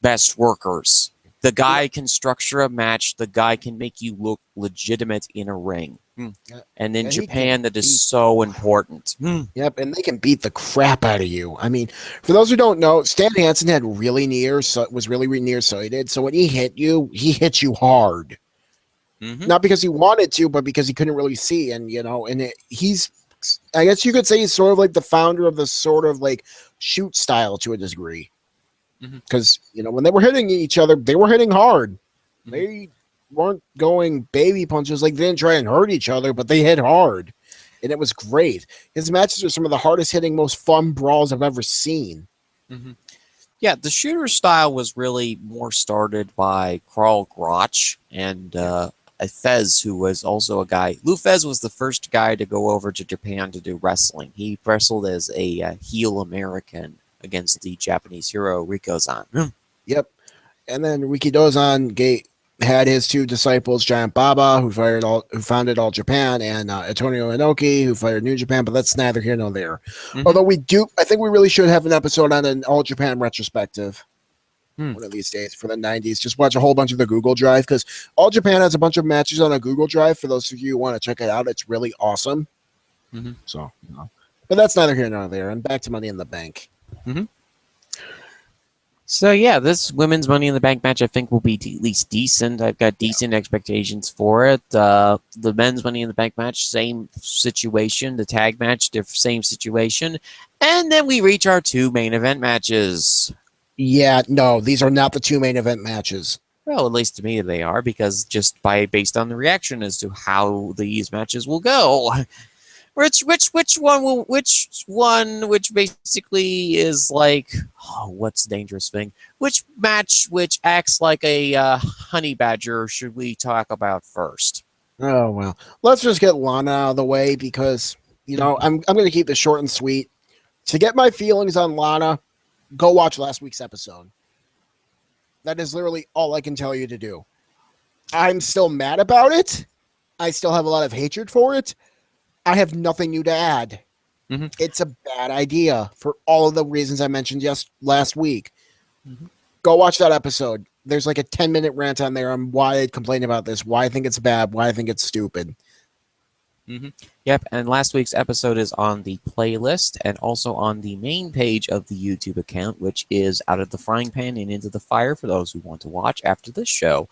best workers. The guy can structure a match. The guy can make you look legitimate in a ring. And in Japan, that is so important. Yep, and they can beat the crap out of you. I mean, for those who don't know, Stan Hansen had was really nearsighted. So when he hit you hard. Not because he wanted to, but because he couldn't really see. And he's, I guess you could say, he's sort of like the founder of the sort of like shoot style to a degree. Because when they were hitting each other, they were hitting hard. They weren't going baby punches. Like, they didn't try and hurt each other, but they hit hard, and it was great. His matches are some of the hardest hitting, most fun brawls I've ever seen. Yeah, the shooter style was really more started by Carl Grotch and Fez, who was also a guy. Lou Fez was the first guy to go over to Japan to do wrestling. He wrestled as a heel American against the Japanese hero Rikozan. Yep. And then Rikidozan had his two disciples, Giant Baba, who founded All Japan, and Antonio Inoki, who fired New Japan. But that's neither here nor there. Although I think we really should have an episode on an All Japan retrospective one of these days for the 90s. Just watch a whole bunch of the Google Drive, because All Japan has a bunch of matches on a Google Drive. For those of you who want to check it out, it's really awesome. So, but that's neither here nor there. And back to Money in the Bank. So yeah, this women's Money in the Bank match I think will be at least decent. I've got decent expectations for it. The men's Money in the Bank match, same situation. The tag match, same situation. And then we reach our two main event matches. Yeah, no, these are not the two main event matches. Well, at least to me they are, because just based on the reaction as to how these matches will go. Which basically is like, what's the dangerous thing? Which match which acts like a honey badger should we talk about first? Oh, well, let's just get Lana out of the way, because I'm going to keep this short and sweet. To get my feelings on Lana, go watch last week's episode. That is literally all I can tell you to do. I'm still mad about it. I still have a lot of hatred for it. I have nothing new to add. Mhm. It's a bad idea for all of the reasons I mentioned last week. Mhm. Go watch that episode. There's like a 10-minute rant on there on why I complain about this, why I think it's bad, why I think it's stupid. Yep, and last week's episode is on the playlist and also on the main page of the YouTube account, which is Out of the Frying Pan and Into the Fire for those who want to watch after this show.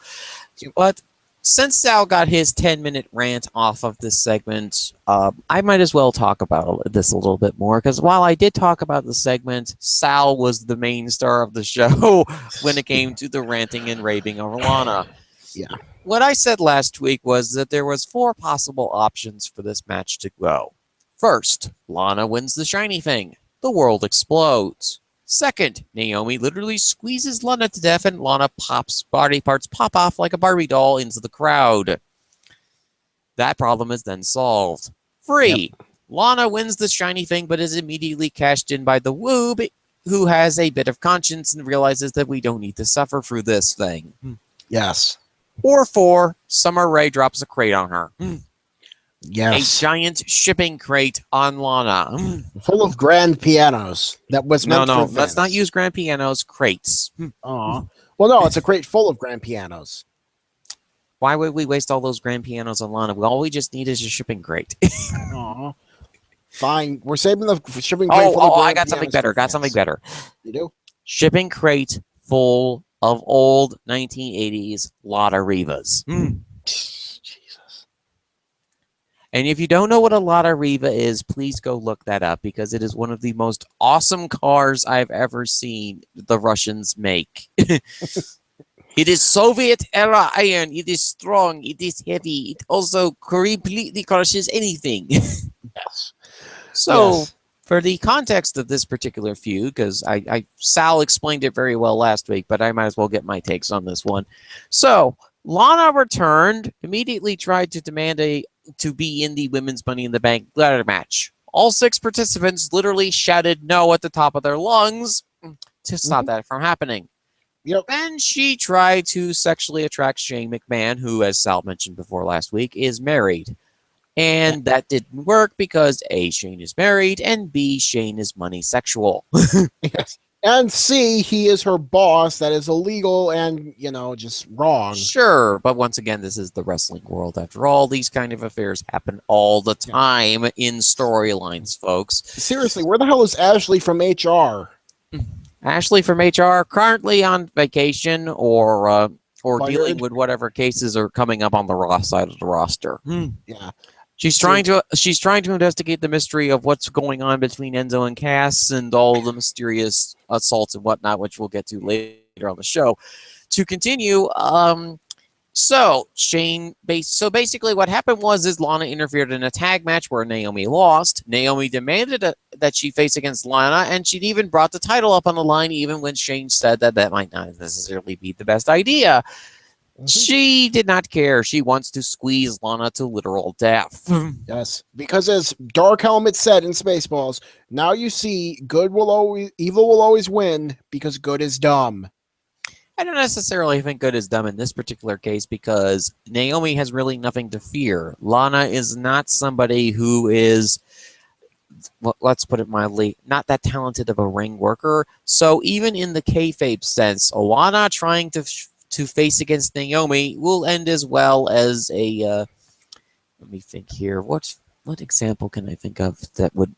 But since Sal got his 10-minute rant off of this segment, I might as well talk about this a little bit more, because while I did talk about the segment, Sal was the main star of the show when it came to the ranting and raving of Lana. Yeah. What I said last week was that there was 4 possible options for this match to go. First, Lana wins the shiny thing. The world explodes. Second, Naomi literally squeezes Lana to death and Lana pops body parts pop off like a Barbie doll into the crowd. That problem is then solved. 3, Lana wins the shiny thing but is immediately cashed in by the Woob, who has a bit of conscience and realizes that we don't need to suffer through this thing. Yes. Or 4, Summer Rae drops a crate on her. Yes. A giant shipping crate on Lana. Full of grand pianos that was meant for Vince. Let's not use grand pianos, crates. Aw. Well, no, it's a crate full of grand pianos. Why would we waste all those grand pianos on Lana? All we just need is a shipping crate. Aw. Fine. We're saving the shipping crate full of grand I got something better. You do? Shipping crate full of old 1980s Lotta Rivas. Jesus. And if you don't know what a Lotta Riva is, please go look that up, because it is one of the most awesome cars I've ever seen the Russians make. It is Soviet era iron. It is strong. It is heavy. It also completely crushes anything. Yes. So, Yes. for the context of this particular feud, because Sal explained it very well last week, but I might as well get my takes on this one. So, Lana returned, immediately tried to demand to be in the Women's Money in the Bank ladder match. All 6 participants literally shouted no at the top of their lungs to stop that from happening. Yep. Then she tried to sexually attract Shane McMahon, who, as Sal mentioned before last week, is married. And that didn't work because A, Shane is married, and B, Shane is money sexual. Yes. And C, he is her boss. That is illegal and, just wrong. Sure, but once again, this is the wrestling world. After all, these kind of affairs happen all the time in storylines, folks. Seriously, where the hell is Ashley from HR? Ashley from HR, currently on vacation or dealing with whatever cases are coming up on the Raw side of the roster. Yeah. She's trying to investigate the mystery of what's going on between Enzo and Cass and all the mysterious assaults and whatnot, which we'll get to later on the show. To continue, so basically what happened is Lana interfered in a tag match where Naomi lost. Naomi demanded that she face against Lana, and she'd even brought the title up on the line, even when Shane said that might not necessarily be the best idea. She did not care. She wants to squeeze Lana to literal death. Yes, because as Dark Helmet said in Spaceballs, now you see evil will always win because good is dumb. I don't necessarily think good is dumb in this particular case, because Naomi has really nothing to fear. Lana is not somebody who is, let's put it mildly, not that talented of a ring worker. So even in the kayfabe sense, Lana trying to face against Naomi will end as well as a let me think here. What example can I think of that would...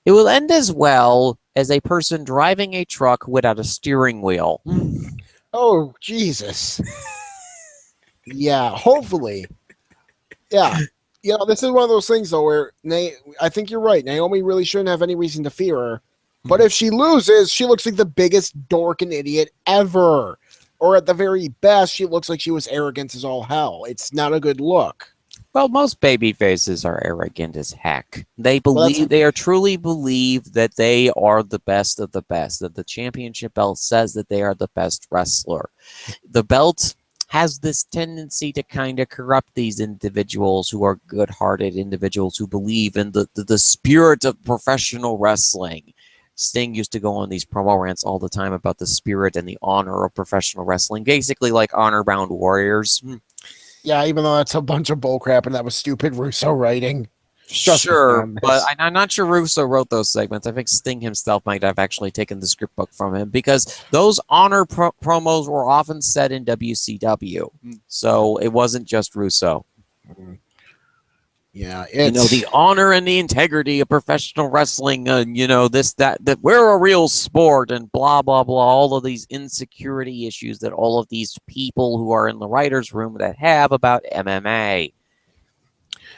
It will end as well as a person driving a truck without a steering wheel. Oh, Jesus. Yeah, hopefully. Yeah. This is one of those things, though, where I think you're right. Naomi really shouldn't have any reason to fear her. But if she loses, she looks like the biggest dork and idiot ever. Or at the very best, she looks like she was arrogant as all hell. It's not a good look. Well, most baby faces are arrogant as heck. They truly believe that they are the best of the best, that the championship belt says that they are the best wrestler. The belt has this tendency to kind of corrupt these individuals who are good-hearted individuals who believe in the spirit of professional wrestling. Sting used to go on these promo rants all the time about the spirit and the honor of professional wrestling, basically like honor-bound warriors. Yeah, even though that's a bunch of bullcrap and that was stupid Russo writing. Trust me Sure, on but this. I'm not sure Russo wrote those segments. I think Sting himself might have actually taken the script book from him because those honor promos were often set in WCW. So it wasn't just Russo. Yeah, The honor and the integrity of professional wrestling, that we're a real sport and blah, blah, blah, all of these insecurity issues that all of these people who are in the writer's room that have about MMA.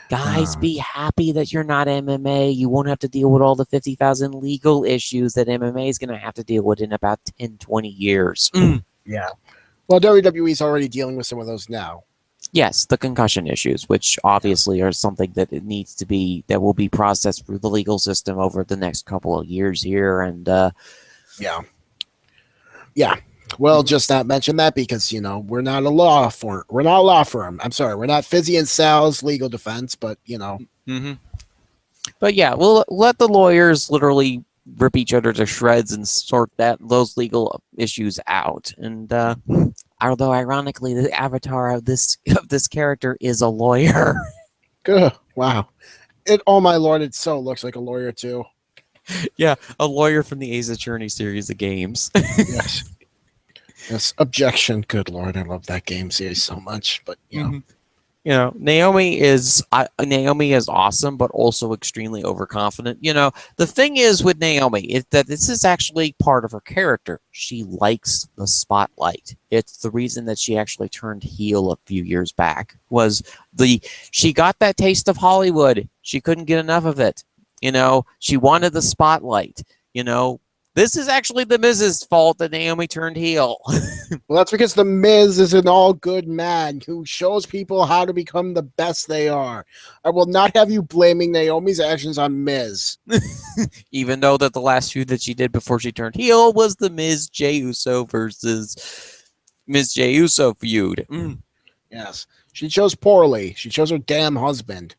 Guys, be happy that you're not MMA. You won't have to deal with all the 50,000 legal issues that MMA is going to have to deal with in about 10, 20 years. Yeah. Well, WWE's already dealing with some of those now. Yes, the concussion issues, which obviously are something that that will be processed through the legal system over the next couple of years here. And yeah. Well, just not mention that because we're not a law firm. We're not a law firm. I'm sorry, we're not Fizzy and Sal's legal defense, but But yeah, we'll let the lawyers literally rip each other to shreds and sort those legal issues out. And although ironically, the avatar of this character is a lawyer. Wow. Oh my lord, it so looks like a lawyer too. Yeah, a lawyer from the Ace Attorney series of games. Yes. Yes. Objection. Good lord, I love that game series so much. But Naomi is awesome, but also extremely overconfident. The thing is with Naomi is that this is actually part of her character. She likes the spotlight. It's the reason that she actually turned heel a few years back. She got that taste of Hollywood. She couldn't get enough of it. She wanted the spotlight. This is actually the Miz's fault that Naomi turned heel. Well, that's because the Miz is an all-good man who shows people how to become the best they are. I will not have you blaming Naomi's actions on Miz. Even though that the last feud that she did before she turned heel was the Miz Jey Uso versus Miz Jey Uso feud. Yes. She chose poorly. She chose her damn husband.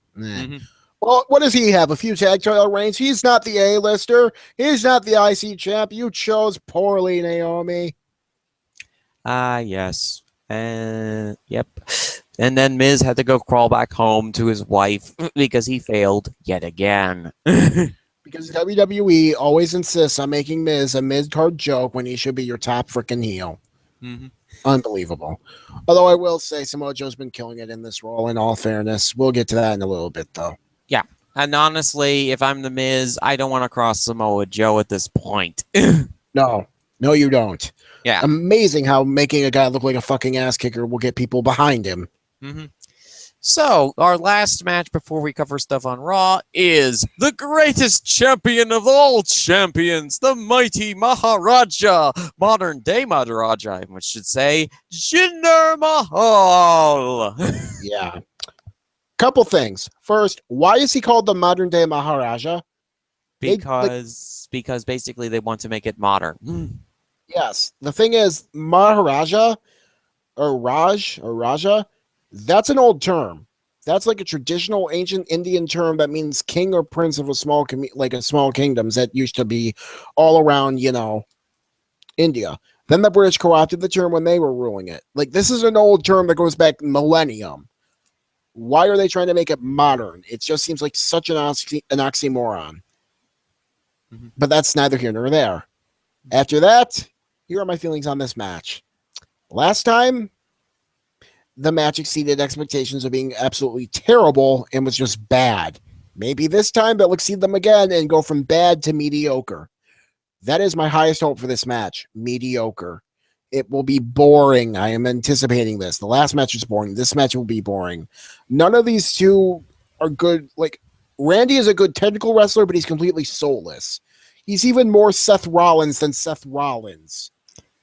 Well, what does he have? A few tag title reigns? He's not the A-lister. He's not the IC champ. You chose poorly, Naomi. Yes. Yep. And then Miz had to go crawl back home to his wife because he failed yet again. Because WWE always insists on making Miz a mid-card joke when he should be your top freaking heel. Unbelievable. Although I will say Samoa Joe's been killing it in this role, in all fairness. We'll get to that in a little bit, though. Yeah. And honestly, if I'm the Miz, I don't want to cross Samoa Joe at this point. No, you don't. Yeah. Amazing how making a guy look like a fucking ass kicker will get people behind him. So, our last match before we cover stuff on Raw is the greatest champion of all champions, the mighty Maharaja, modern day Maharaja, I should say, Jinder Mahal. Yeah. Couple things. First, why is he called the modern day Maharaja? Because basically they want to make it modern. Yes. The thing is, Maharaja or Raja, that's an old term. That's like a traditional ancient Indian term that means king or prince of a small kingdoms that used to be all around, India. Then the British co-opted the term when they were ruling it. Like, this is an old term that goes back millennium. Why are they trying to make it modern? It just seems like such an oxymoron. But that's neither here nor there. After that, here are my feelings on this match. Last time, the match exceeded expectations of being absolutely terrible and was just bad. Maybe this time they'll exceed them again and go from bad to mediocre. That is my highest hope for this match. Mediocre. It will be boring. I am anticipating this. The last match was boring. This match will be boring. None of these two are good. Like, Randy is a good technical wrestler, but he's completely soulless. He's even more Seth Rollins than Seth Rollins.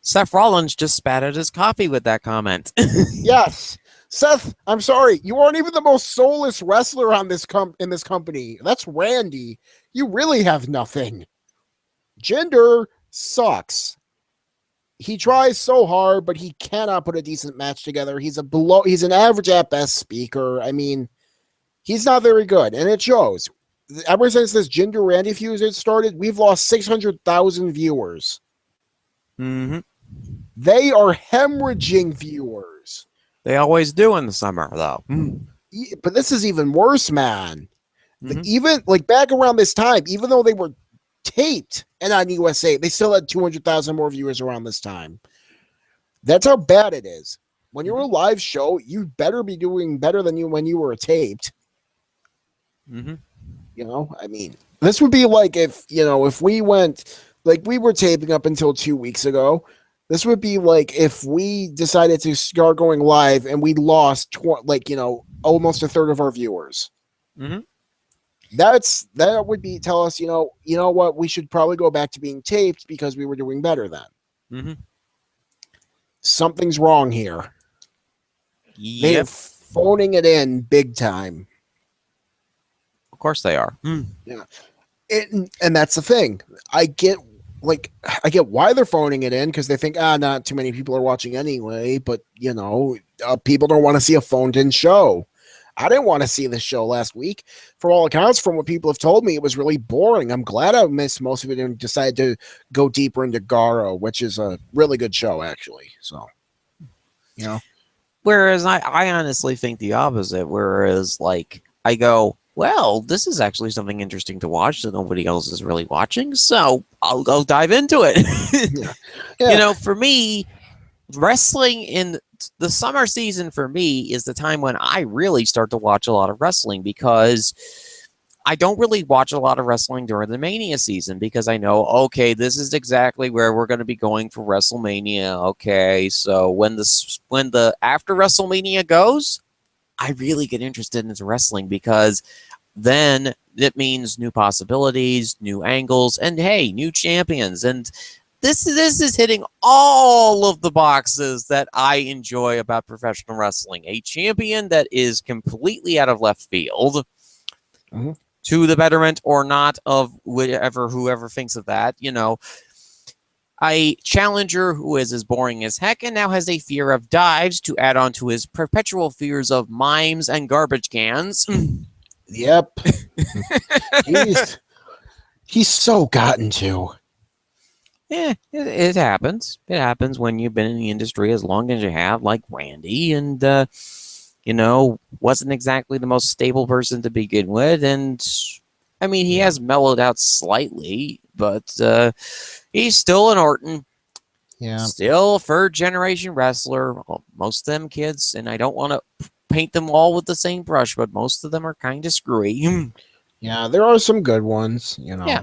Seth Rollins just spat out his coffee with that comment. Yes. Seth, I'm sorry. You aren't even the most soulless wrestler on in this company. That's Randy. You really have nothing. Jinder sucks. He tries so hard, but he cannot put a decent match together. He's an average at best speaker. I mean, he's not very good, and it shows. Ever since this Jinder Randy feud started, we've lost 600,000 viewers. They are hemorrhaging viewers. They always do in the summer, though. But this is even worse, man. Even like back around this time, even though they were taped and on USA, they still had 200,000 more viewers around this time. That's how bad it is. When you're a live show, you better be doing better than you when you were taped. Mm-hmm. You know, I mean, this would be like if we went, like we were taping up until 2 weeks ago. This would be like if we decided to start going live and we lost almost a third of our viewers. Mm-hmm. That would be tell us, you know what, we should probably go back to being taped because we were doing better then. Mm-hmm. Something's wrong here. Yep. They're phoning it in big time. Of course they are. Yeah. And that's the thing. I get why they're phoning it in, because they think, not too many people are watching anyway, but people don't want to see a phoned in show. I didn't want to see this show last week. From all accounts, from what people have told me, it was really boring. I'm glad I missed most of it and decided to go deeper into Garo, which is a really good show, actually. So, Whereas I honestly think the opposite. Whereas, like, I go, well, this is actually something interesting to watch that nobody else is really watching, so I'll go dive into it. Yeah. For me, wrestling in the summer season for me is the time when I really start to watch a lot of wrestling, because I don't really watch a lot of wrestling during the Mania season, because I know, okay, this is exactly where we're going to be going for WrestleMania. Okay, so when the after WrestleMania goes, I really get interested into wrestling, because then it means new possibilities, new angles, and hey, new champions. And this is hitting all of the boxes that I enjoy about professional wrestling. A champion that is completely out of left field, to the betterment or not of whoever thinks of that. A challenger who is as boring as heck and now has a fear of dives to add on to his perpetual fears of mimes and garbage cans. Yep. He's so gotten to. Yeah, it happens. It happens when you've been in the industry as long as you have, like Randy, and wasn't exactly the most stable person to begin with. And I mean, he has mellowed out slightly, but he's still an Orton. Yeah. Still a third generation wrestler. Most of them kids, and I don't want to paint them all with the same brush, but most of them are kind of screwy. Yeah, there are some good ones, Yeah.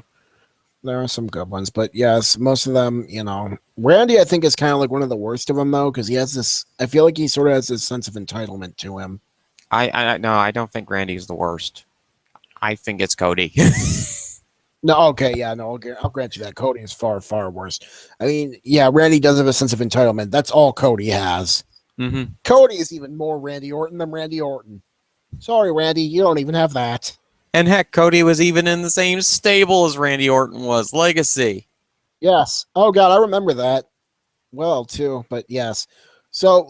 There are some good ones, but yes, most of them, Randy, I think, is kind of like one of the worst of them, though, because he has this, I feel like he sort of has this sense of entitlement to him. No, I don't think Randy's the worst. I think it's Cody. No, okay, yeah, no, I'll grant you that. Cody is far, far worse. I mean, yeah, Randy does have a sense of entitlement. That's all Cody has. Mm-hmm. Cody is even more Randy Orton than Randy Orton. Sorry, Randy, you don't even have that. And heck, Cody was even in the same stable as Randy Orton was, Legacy. Yes. Oh God, I remember that well too. But yes. So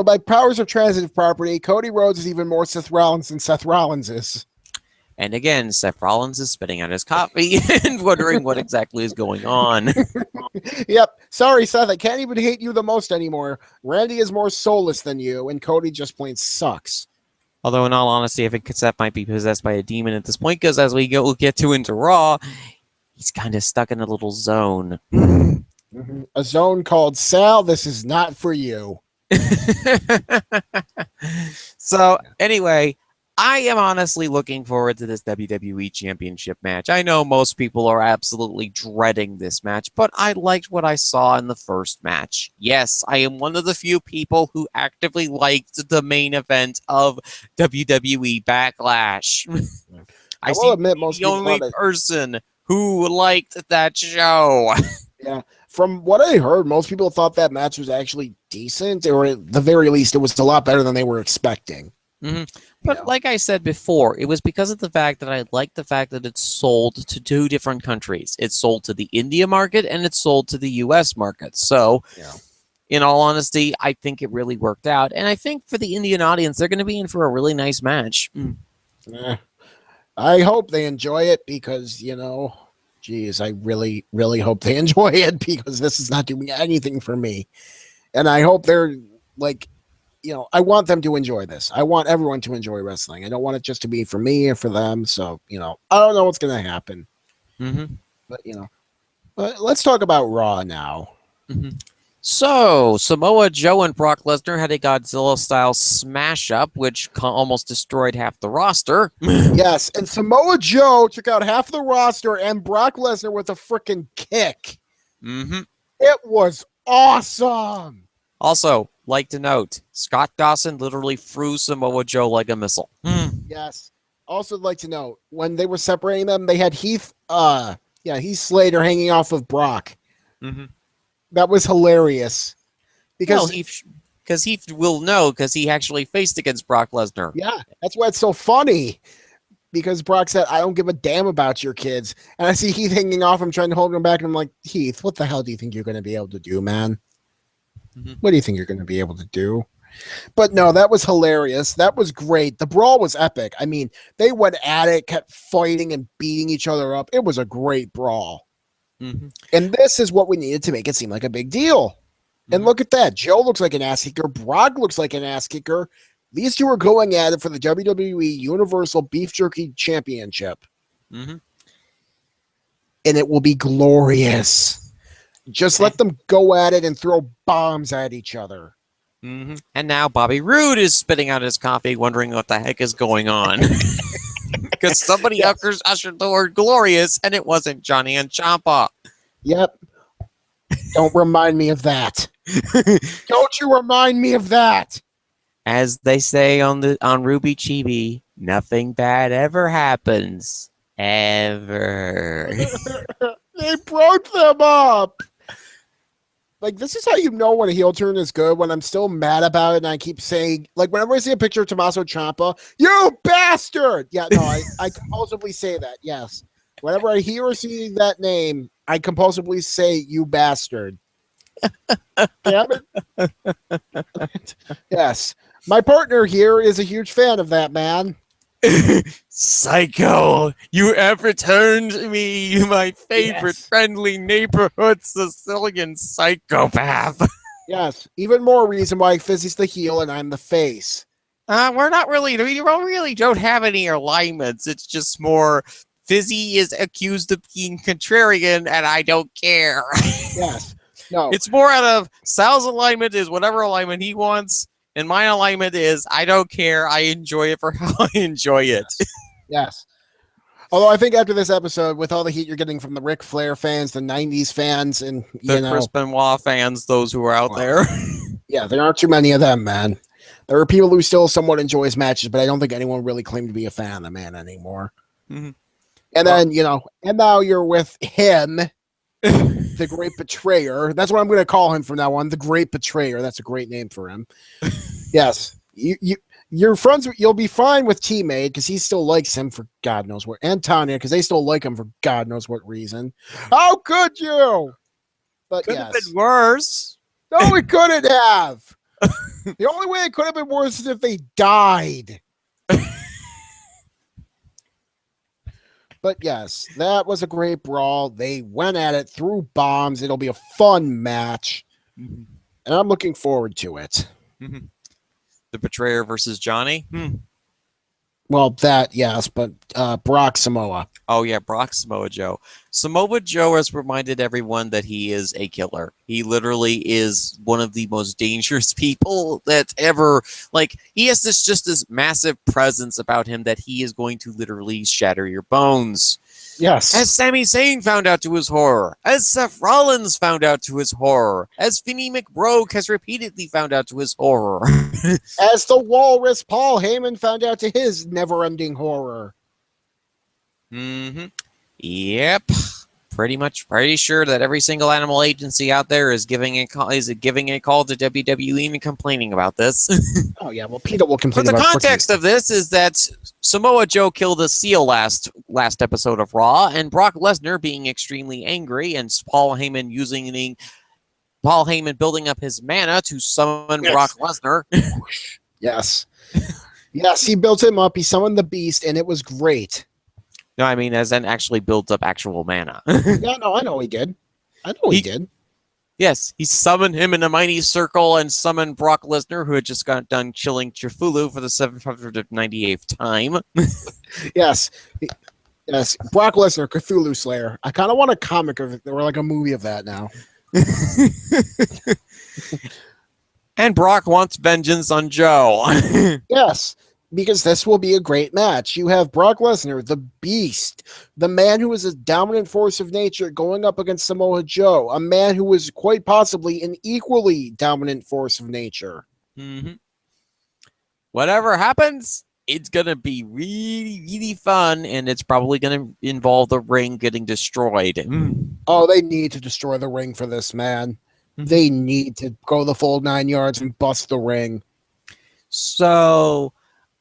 by powers of transitive property, Cody Rhodes is even more Seth Rollins than Seth Rollins is. And again, Seth Rollins is spitting out his coffee and wondering what exactly is going on. Yep. Sorry, Seth. I can't even hate you the most anymore. Randy is more soulless than you, and Cody just plain sucks. Although, in all honesty, I think Seth might be possessed by a demon at this point, because as we'll get into Raw, he's kind of stuck in a little zone. A zone called Sal, this is not for you. So, anyway, I am honestly looking forward to this WWE Championship match. I know most people are absolutely dreading this match, but I liked what I saw in the first match. Yes, I am one of the few people who actively liked the main event of WWE Backlash. I will admit, most the only person who liked that show. Yeah. From what I heard, most people thought that match was actually decent, or at the very least, it was a lot better than they were expecting. Mm-hmm. But like I said before, it was because of the fact that I liked the fact that it's sold to two different countries. It's sold to the India market and it's sold to the U.S. market. So, in all honesty, I think it really worked out. And I think for the Indian audience, they're going to be in for a really nice match. I hope they enjoy it because, geez, I really, really hope they enjoy it, because this is not doing anything for me. And I hope they're like, I want them to enjoy this. I want everyone to enjoy wrestling. I don't want it just to be for me or for them. So, I don't know what's going to happen. Mm-hmm. But let's talk about Raw now. Mm-hmm. So, Samoa Joe and Brock Lesnar had a Godzilla-style smash-up, which almost destroyed half the roster. Yes, and Samoa Joe took out half the roster and Brock Lesnar with a freaking kick. Mm-hmm. It was awesome. Also, like to note, Scott Dawson literally threw Samoa Joe like a missile. Yes. Also, like to note, when they were separating them, they had Heath Slater hanging off of Brock. Mm-hmm. That was hilarious. Because he will know because he actually faced against Brock Lesnar. Yeah, that's why it's so funny. Because Brock said, I don't give a damn about your kids. And I see Heath hanging off him, trying to hold him back. And I'm like, Heath, what the hell do you think you're going to be able to do, man? Mm-hmm. What do you think you're going to be able to do? But no, that was hilarious. That was great. The brawl was epic. I mean, they went at it, kept fighting and beating each other up. It was a great brawl. Mm-hmm. And this is what we needed to make it seem like a big deal. Mm-hmm. And look at that. Joe looks like an ass kicker. Brock looks like an ass kicker. These two are going at it for the WWE Universal Beef Jerky Championship. Mm-hmm. And it will be glorious. Just let them go at it and throw bombs at each other. Mm-hmm. And now Bobby Roode is spitting out his coffee, wondering what the heck is going on. Because somebody ushered the word glorious, and it wasn't Johnny and Ciampa. Yep. Don't remind me of that. Don't you remind me of that. As they say on Ruby Chibi, nothing bad ever happens. Ever. They broke them up. Like, this is how you know when a heel turn is good, when I'm still mad about it and I keep saying, like, whenever I see a picture of Tommaso Ciampa, you bastard! Yeah, no, I compulsively say that, yes. Whenever I hear or see that name, I compulsively say, you bastard. Damn it. Yes. My partner here is a huge fan of that man. Psycho, you have returned me, my favorite friendly neighborhood Sicilian psychopath. Yes, even more reason why Fizzy's the heel and I'm the face. We really don't have any alignments. It's just more Fizzy is accused of being contrarian and I don't care. Yes, no. It's more out of Sal's alignment is whatever alignment he wants. And my alignment is, I don't care. I enjoy it for how I enjoy it. Yes. Although I think after this episode, with all the heat you're getting from the Ric Flair fans, the 90s fans, and the Chris Benoit fans, those who are out there. Yeah, there aren't too many of them, man. There are people who still somewhat enjoy his matches, but I don't think anyone really claimed to be a fan of the man anymore. Mm-hmm. And then, and now you're with him, the Great Betrayer. That's what I'm going to call him from now on, the Great Betrayer. That's a great name for him. Yes, you're friends. You'll be fine with T-Made because he still likes him for God knows what, and Tanya because they still like him for God knows what reason. How could you? But could have been worse. No, it couldn't have. The only way it could have been worse is if they died. But yes, that was a great brawl. They went at it, threw bombs. It'll be a fun match. Mm-hmm. And I'm looking forward to it. Mm-hmm. The Betrayer versus Johnny? Well, that, yes, but Brock Samoa. Oh, yeah, Brock Samoa Joe. Samoa Joe has reminded everyone that he is a killer. He literally is one of the most dangerous people that ever, he has this massive presence about him that he is going to literally shatter your bones. Yes. As Sami Zayn found out to his horror. As Seth Rollins found out to his horror. As Vinnie McBroke has repeatedly found out to his horror. As the Walrus Paul Heyman found out to his never-ending horror. Mm-hmm. Yep. Pretty sure that every single animal agency out there is giving a call to WWE and complaining about this. Oh yeah, well PETA will complain. But the context of this is that Samoa Joe killed a seal last episode of Raw, and Brock Lesnar being extremely angry, and Paul Heyman building up his mana to summon Brock Lesnar. Yes. Yes, he built him up. He summoned the beast, and it was great. No, I mean, as in actually builds up actual mana. Yeah, no, I know he did. He did. Yes, he summoned him in a mighty circle and summoned Brock Lesnar, who had just got done chilling Chifulu for the 798th time. Yes. Yes. Brock Lesnar, Cthulhu Slayer. I kind of want a comic of it or like a movie of that now. And Brock wants vengeance on Joe. Yes, because this will be a great match. You have Brock Lesnar, the beast, the man who is a dominant force of nature, going up against Samoa Joe, a man who is quite possibly an equally dominant force of nature. Mm-hmm. Whatever happens, it's going to be really, really fun, and it's probably going to involve the ring getting destroyed. Oh, they need to destroy the ring for this, man. They need to go the full 9 yards and bust the ring. So,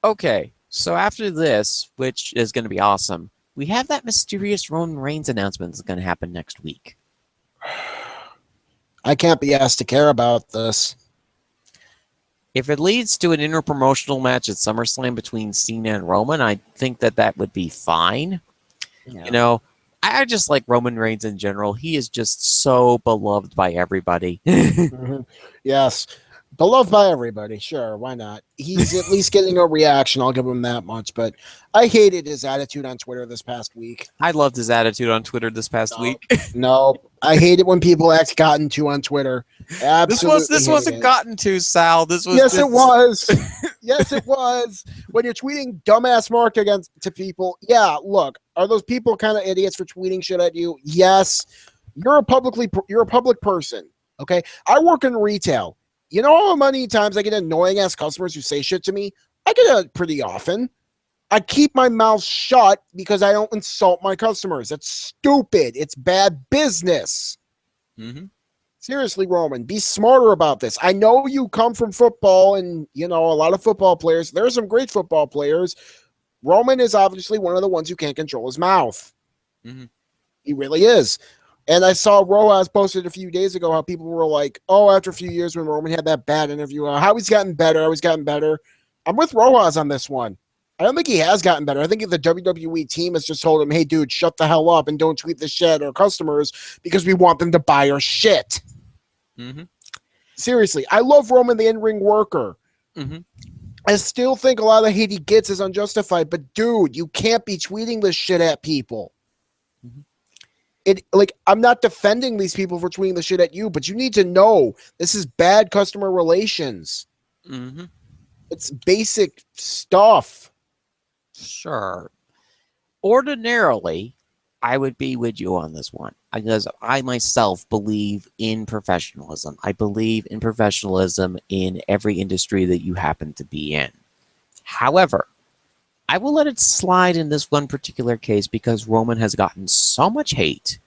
okay. So after this, which is going to be awesome, we have that mysterious Roman Reigns announcement that's going to happen next week. I can't be asked to care about this. If it leads to an interpromotional match at SummerSlam between Cena and Roman, I think that would be fine. Yeah. You know, I just like Roman Reigns in general. He is just so beloved by everybody. Yes. Beloved by everybody. Sure, why not? He's at least getting a reaction. I'll give him that much. But I hated his attitude on Twitter this past week. I loved his attitude on Twitter this past week. No, I hate it when people act gotten to on Twitter. Absolutely. This wasn't gotten to, Sal. This was. Yes, it was. Yes, it was. When you're tweeting dumbass mark to people, yeah. Look, are those people kind of idiots for tweeting shit at you? Yes. You're a public person. Okay, I work in retail. You know how many times I get annoying ass customers who say shit to me? I get it pretty often. I keep my mouth shut because I don't insult my customers. That's stupid. It's bad business. Mm-hmm. Seriously, Roman, be smarter about this. I know you come from football and, you know, a lot of football players. There are some great football players. Roman is obviously one of the ones who can't control his mouth. Mm-hmm. He really is. And I saw Rojas posted a few days ago how people were like, oh, after a few years when Roman had that bad interview, how he's gotten better, how he's gotten better. I'm with Rojas on this one. I don't think he has gotten better. I think the WWE team has just told him, hey, dude, shut the hell up and don't tweet this shit at our customers because we want them to buy our shit. Mm-hmm. Seriously, I love Roman, the in-ring worker. Mm-hmm. I still think a lot of the hate he gets is unjustified, but dude, you can't be tweeting this shit at people. Mm-hmm. I'm not defending these people for tweeting the shit at you, but you need to know this is bad customer relations. Mm-hmm. It's basic stuff. Sure. Ordinarily, I would be with you on this one because I myself believe in professionalism. I believe in professionalism in every industry that you happen to be in. However, I will let it slide in this one particular case because Roman has gotten so much hate.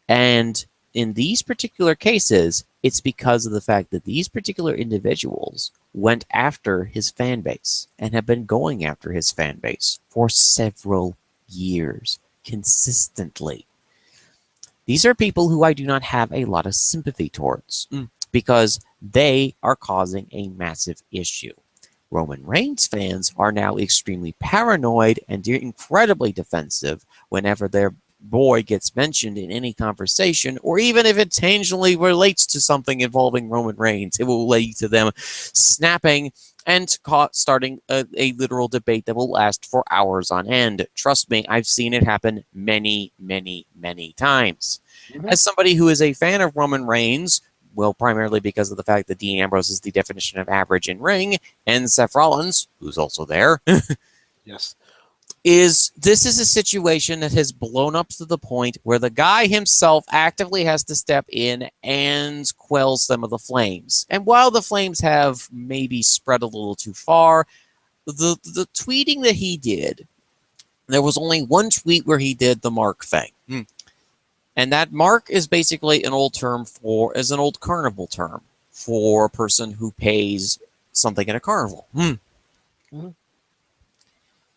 And in these particular cases, it's because of the fact that these particular individuals went after his fan base and have been going after his fan base for several years consistently. These are people who I do not have a lot of sympathy towards because they are causing a massive issue. Roman Reigns fans are now extremely paranoid and incredibly defensive whenever their boy gets mentioned in any conversation, or even if it tangentially relates to something involving Roman Reigns, it will lead to them snapping and starting a literal debate that will last for hours on end. Trust me, I've seen it happen many, many, many times. Mm-hmm. As somebody who is a fan of Roman Reigns, well, primarily because of the fact that Dean Ambrose is the definition of average in ring, and Seth Rollins, who's also there, yes, this is a situation that has blown up to the point where the guy himself actively has to step in and quell some of the flames. And while the flames have maybe spread a little too far, the tweeting that he did, there was only one tweet where he did the mark thing. And that mark is basically an old carnival term for a person who pays something in a carnival. Mm-hmm.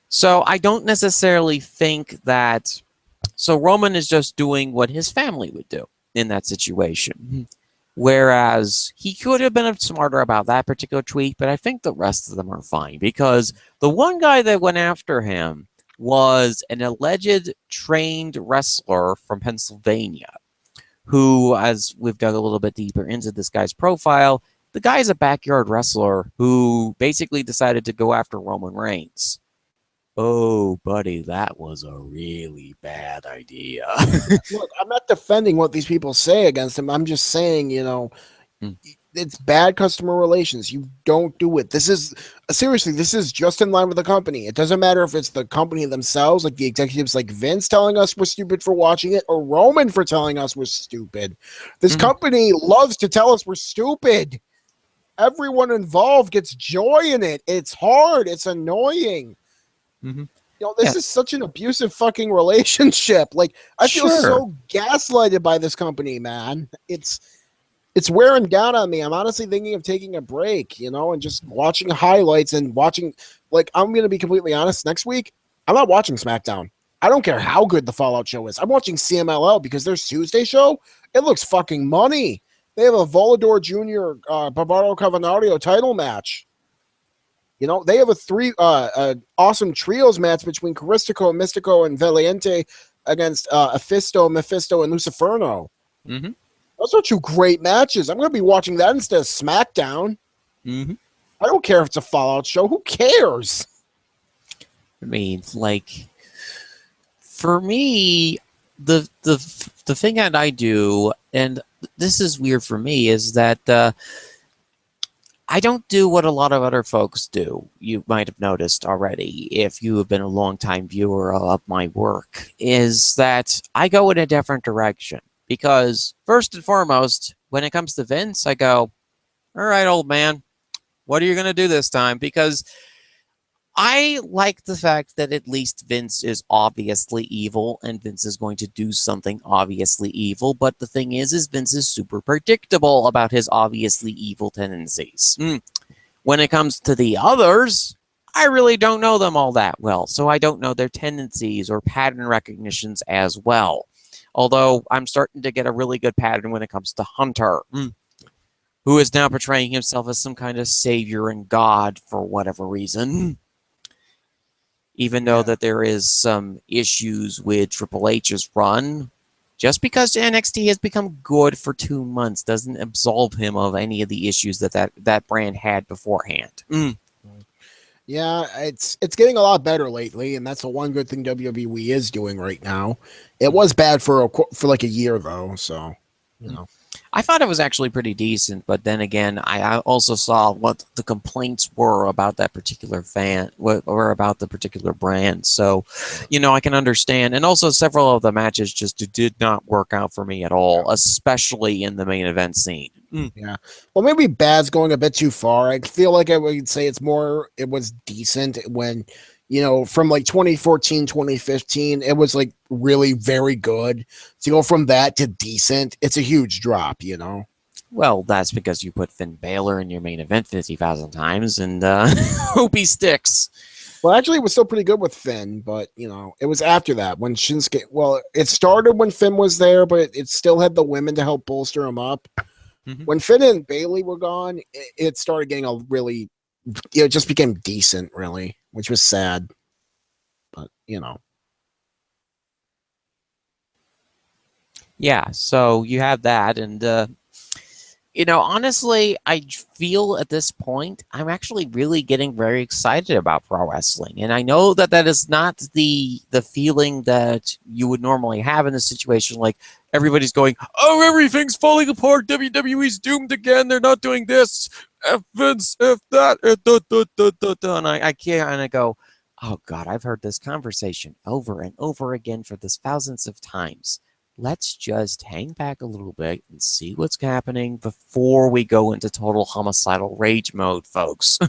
So I don't necessarily think that. So Roman is just doing what his family would do in that situation. Whereas he could have been smarter about that particular tweet, but I think the rest of them are fine because the one guy that went after him was an alleged trained wrestler from Pennsylvania who, as we've dug a little bit deeper into this guy's profile, the guy is a backyard wrestler who basically decided to go after Roman Reigns. Oh, buddy, that was a really bad idea. Look, I'm not defending what these people say against him. I'm just saying, Hmm. it's bad customer relations. You don't do it. This is seriously, this is just in line with the company. It doesn't matter if it's the company themselves, like the executives like Vince telling us we're stupid for watching it, or Roman for telling us we're stupid. This company loves to tell us we're stupid. Everyone involved gets joy in it. It's hard. It's annoying. This is such an abusive fucking relationship. Like, I feel so gaslighted by this company, man. It's wearing down on me. I'm honestly thinking of taking a break, and just watching highlights and watching. Like, I'm going to be completely honest. Next week, I'm not watching SmackDown. I don't care how good the Fallout show is. I'm watching CMLL because their Tuesday show, it looks fucking money. They have a Volador Jr. Barbaro Cavernario title match. They have a awesome trios match between Caristico, Mystico, and Valiente against Aphisto, Mephisto, and Luciferno. Those are two great matches. I'm going to be watching that instead of SmackDown. I don't care if it's a Fallout show. Who cares? I mean, like, for me, the thing that I do, and this is weird for me, is that I don't do what a lot of other folks do. You might have noticed already, if you have been a long-time viewer of my work, is that I go in a different direction. Because first and foremost, when it comes to Vince, I go, all right, old man, what are you going to do this time? Because I like the fact that at least Vince is obviously evil and Vince is going to do something obviously evil. But the thing is Vince is super predictable about his obviously evil tendencies. When it comes to the others, I really don't know them all that well. So I don't know their tendencies or pattern recognitions as well. Although I'm starting to get a really good pattern when it comes to Hunter, who is now portraying himself as some kind of savior and god for whatever reason. Even though that there is some issues with Triple H's run, just because NXT has become good for 2 months doesn't absolve him of any of the issues that brand had beforehand. Yeah, it's getting a lot better lately, and that's the one good thing WWE is doing right now. It was bad for like a year though, so I thought it was actually pretty decent, but then again, I also saw what the complaints were about that particular or about the particular brand. So, I can understand. And also, several of the matches just did not work out for me at all, especially in the main event scene. Yeah. Well, maybe bad's going a bit too far. I feel like I would say it was decent when, from like 2014, 2015, it was like really very good. To go from that to decent, it's a huge drop, Well, that's because you put Finn Balor in your main event 50,000 times and hope he sticks. Well, actually, it was still pretty good with Finn, but, it was after that when Shinsuke, well, it started when Finn was there, but it still had the women to help bolster him up. When Finn and Bailey were gone, it started getting it just became decent, really, which was sad. But, Yeah, so you have that, and honestly, I feel at this point I'm actually really getting very excited about pro wrestling, and I know that is not the feeling that you would normally have in a situation like everybody's going, "Oh, everything's falling apart. WWE's doomed again. They're not doing this. F Vince, F that." And I can't, and I go, "Oh God, I've heard this conversation over and over again for this thousands of times. Let's just hang back a little bit and see what's happening before we go into total homicidal rage mode, folks."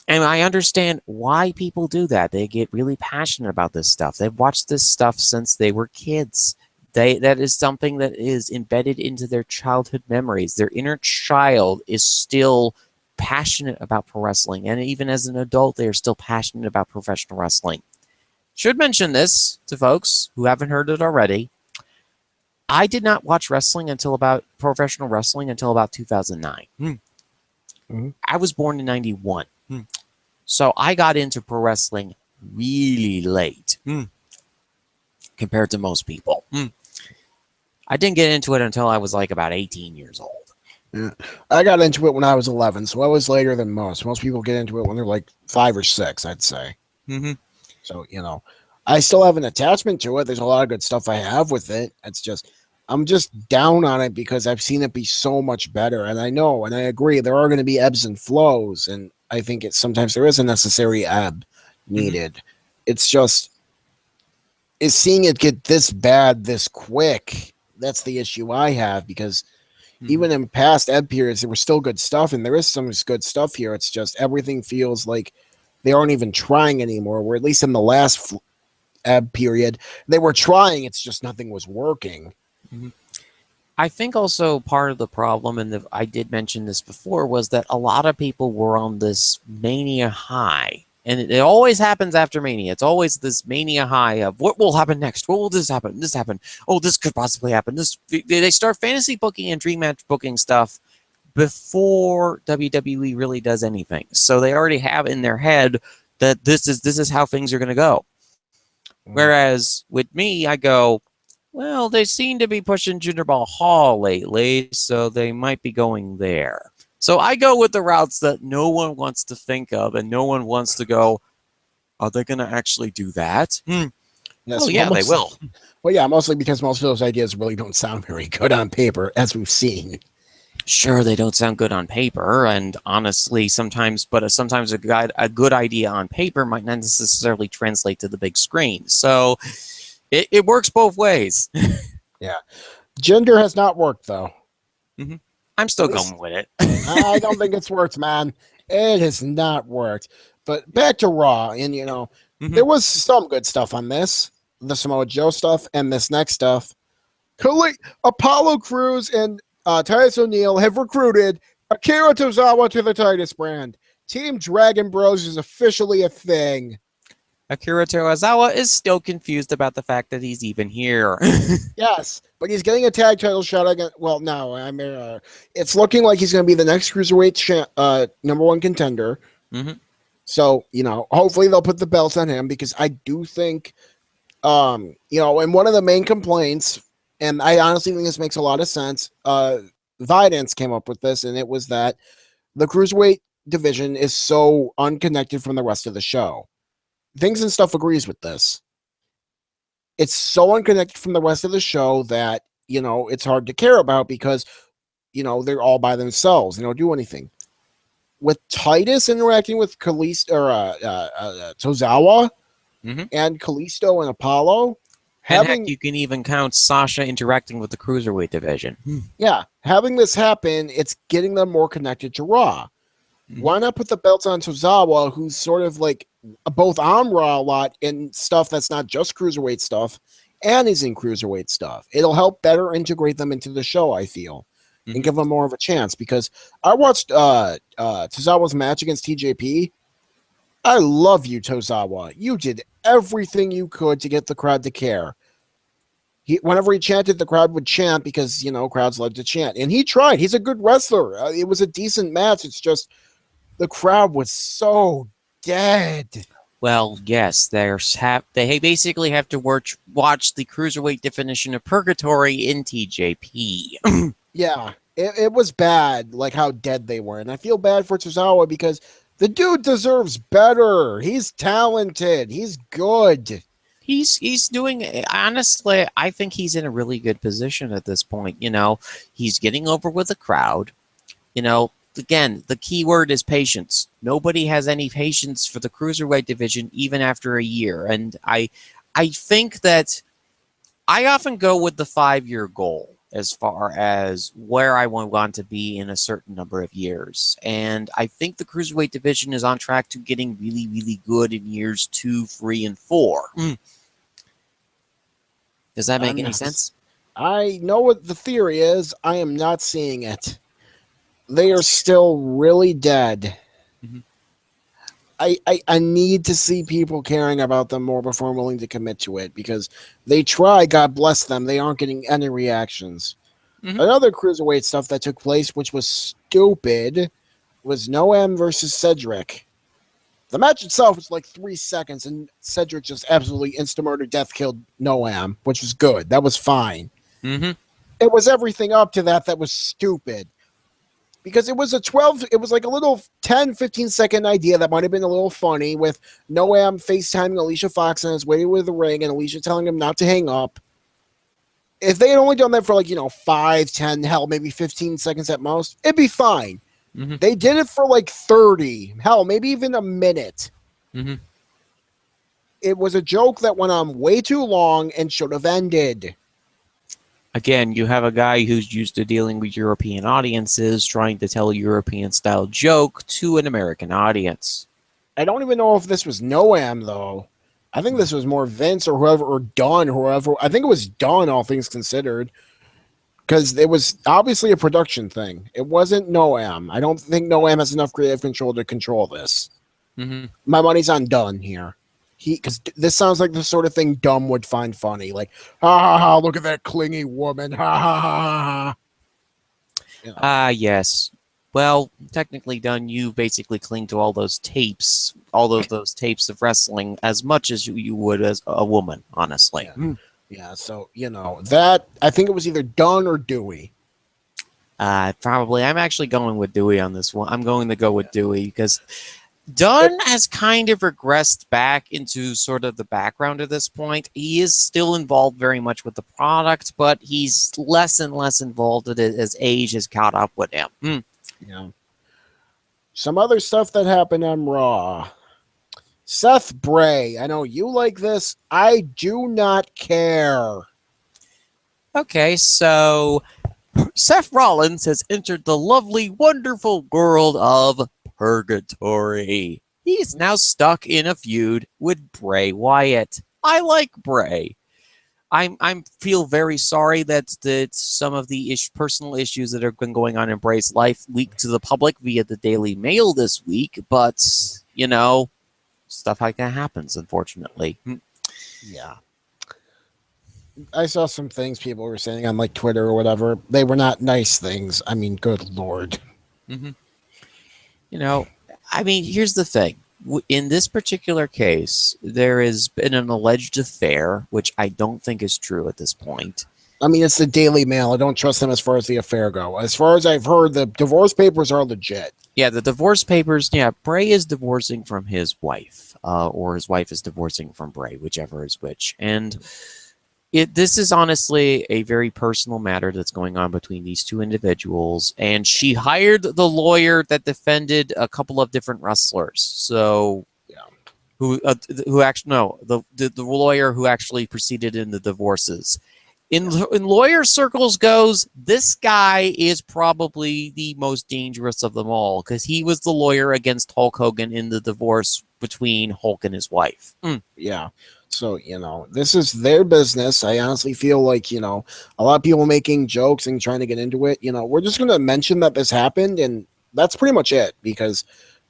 And I understand why people do that. They get really passionate about this stuff. They've watched this stuff since they were kids. That is something that is embedded into their childhood memories. Their inner child is still passionate about pro wrestling. And even as an adult, they are still passionate about professional wrestling. Should mention this to folks who haven't heard it already. I did not watch professional wrestling until about 2009. I was born in 91. So I got into pro wrestling really late compared to most people. I didn't get into it until I was like about 18 years old. Yeah. I got into it when I was 11, so I was later than most. Most people get into it when they're like 5 or 6, I'd say. Mm-hmm. So, I still have an attachment to it. There's a lot of good stuff I have with it. It's just, I'm just down on it because I've seen it be so much better. And I know, and I agree, there are going to be ebbs and flows. And I think sometimes there is a necessary ebb needed. It's just, is seeing it get this bad this quick. That's the issue I have because even in past ebb periods, there was still good stuff. And there is some good stuff here. It's just everything feels like they aren't even trying anymore. Where at least in the last ebb period, they were trying. It's just nothing was working. I think also part of the problem, and I did mention this before, was that a lot of people were on this mania high. And it always happens after Mania. It's always this Mania high of what will happen next? What will this happen? This happen? Oh, this could possibly happen. They start fantasy booking and dream match booking stuff before WWE really does anything. So they already have in their head that this is how things are going to go. Whereas with me, I go, well, they seem to be pushing Jinder Mahal lately, so they might be going there. So I go with the routes that no one wants to think of, and no one wants to go, are they going to actually do that? Yes, oh, yeah, they will. Well, yeah, mostly because most of those ideas really don't sound very good on paper, as we've seen. Sure, they don't sound good on paper, and honestly, sometimes a good idea on paper might not necessarily translate to the big screen. So it works both ways. Yeah. Jinder has not worked, though. I'm still going with it. I don't think it's worked, man. It has not worked. But back to Raw, and there was some good stuff on this, the Samoa Joe stuff, and this next stuff. Apollo Crews and Titus O'Neil have recruited Akira Tozawa to the Titus brand. Team Dragon Bros is officially a thing. Akira Tozawa is still confused about the fact that he's even here. Yes, but he's getting a tag title shot again. Well, no, it's looking like he's going to be the next cruiserweight number one contender. So, hopefully they'll put the belt on him because I do think, and one of the main complaints, and I honestly think this makes a lot of sense, Vidance came up with this, and it was that the cruiserweight division is so unconnected from the rest of the show. Things and Stuff agrees with this. It's so unconnected from the rest of the show that, it's hard to care about because, they're all by themselves. They don't do anything. With Titus interacting with Tozawa and Kalisto and Apollo, heck, you can even count Sasha interacting with the Cruiserweight division. Yeah, having this happen, it's getting them more connected to Raw. Why not put the belts on Tozawa, who's sort of like both on Raw a lot in stuff that's not just Cruiserweight stuff, and is in Cruiserweight stuff. It'll help better integrate them into the show, I feel, and give them more of a chance. Because I watched Tozawa's match against TJP. I love you, Tozawa. You did everything you could to get the crowd to care. Whenever he chanted, the crowd would chant because, crowds love to chant. And he tried. He's a good wrestler. It was a decent match. It's just the crowd was so dead. Well, yes, they basically have to watch the Cruiserweight definition of purgatory in TJP. Yeah, it was bad, like how dead they were. And I feel bad for Tozawa because the dude deserves better. He's talented. He's good. He's doing, honestly, I think he's in a really good position at this point. He's getting over with the crowd. Again, the key word is patience. Nobody has any patience for the Cruiserweight division, even after a year. And I think that I often go with the 5-year goal as far as where I want to be in a certain number of years. And I think the Cruiserweight division is on track to getting really, really good in years 2, 3, and 4. Does that make any sense? I know what the theory is. I am not seeing it. They are still really dead. I need to see people caring about them more before I'm willing to commit to it because they try, God bless them, they aren't getting any reactions. Another Cruiserweight stuff that took place, which was stupid, was Noam versus Cedric. The match itself was like 3 seconds, and Cedric just absolutely insta-murder death killed Noam, which was good. That was fine. it was everything up to that was stupid. Because it was like a little 10, 15-second idea that might have been a little funny with Noam FaceTiming Alicia Fox on his way with the ring and Alicia telling him not to hang up. If they had only done that for 5, 10, hell, maybe 15 seconds at most, it'd be fine. Mm-hmm. They did it for 30, hell, maybe even a minute. Mm-hmm. It was a joke that went on way too long and should have ended. Again, you have a guy who's used to dealing with European audiences trying to tell a European-style joke to an American audience. I don't even know if this was Noam, though. I think this was more Vince or whoever, or Dunn, whoever. I think it was Dunn, all things considered. Because it was obviously a production thing. It wasn't Noam. I don't think Noam has enough creative control to control this. Mm-hmm. My money's on Dunn here. Because this sounds like the sort of thing Dumb would find funny. Like, ha ha ha, look at that clingy woman. Ha ha ha ha. Yes. Well, technically, Dunn, you basically cling to all those tapes, those tapes of wrestling as much as you would as a woman, honestly. Yeah, so, that, I think it was either Dunn or Dewey. Probably. I'm actually going with Dewey on this one. I'm going to go with Dewey because Dunn has kind of regressed back into sort of the background at this point. He is still involved very much with the product, but he's less and less involved with it as age has caught up with him. Yeah. Some other stuff that happened on Raw. Seth Bray. I know you like this. I do not care. Okay, so Seth Rollins has entered the lovely, wonderful world of purgatory. He's now stuck in a feud with Bray Wyatt. I like Bray. I feel very sorry that some of the personal issues that have been going on in Bray's life leaked to the public via the Daily Mail this week, but stuff like that happens, unfortunately. Yeah. I saw some things people were saying on Twitter or whatever. They were not nice things. I mean, good Lord. Mm-hmm. Here's the thing. In this particular case, there has been an alleged affair, which I don't think is true at this point. I mean, it's the Daily Mail. I don't trust them as far as the affair go. As far as I've heard, the divorce papers are legit. Yeah, the divorce papers, Bray is divorcing from his wife, or his wife is divorcing from Bray, whichever is which. And this is honestly a very personal matter that's going on between these two individuals, and she hired the lawyer that defended a couple of different wrestlers. So, who actually the lawyer who actually proceeded in the divorces. In lawyer circles goes, this guy is probably the most dangerous of them all because he was the lawyer against Hulk Hogan in the divorce between Hulk and his wife. Yeah. So, this is their business. I honestly feel like, a lot of people making jokes and trying to get into it. We're just going to mention that this happened, and that's pretty much it because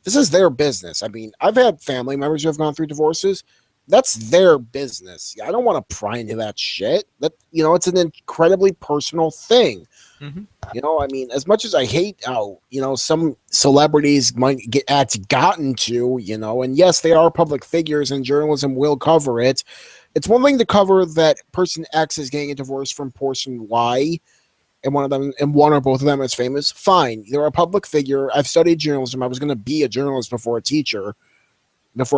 this is their business. I mean, I've had family members who have gone through divorces. That's their business. I don't want to pry into that shit. That it's an incredibly personal thing. Mm-hmm. As much as I hate how, some celebrities might gotten to, and yes, they are public figures and journalism will cover it. It's one thing to cover that person X is getting a divorce from person Y, and one or both of them is famous. Fine. They're a public figure. I've studied journalism. I was going to be a journalist before I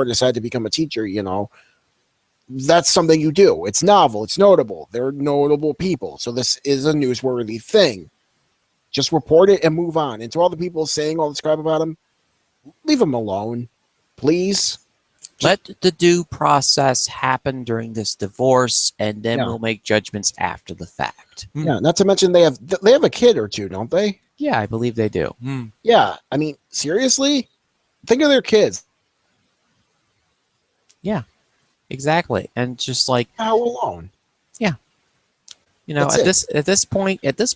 decided to become a teacher, That's something you do. It's novel. It's notable. They're notable people. So this is a newsworthy thing. Just report it and move on. And to all the people saying all this crap about him, leave them alone, please. Let the due process happen during this divorce, and then we'll make judgments after the fact. Yeah, not to mention they have a kid or two, don't they? Yeah, I believe they do. Yeah, I mean, seriously? Think of their kids. Yeah, exactly. And just how alone? Yeah. At this point, this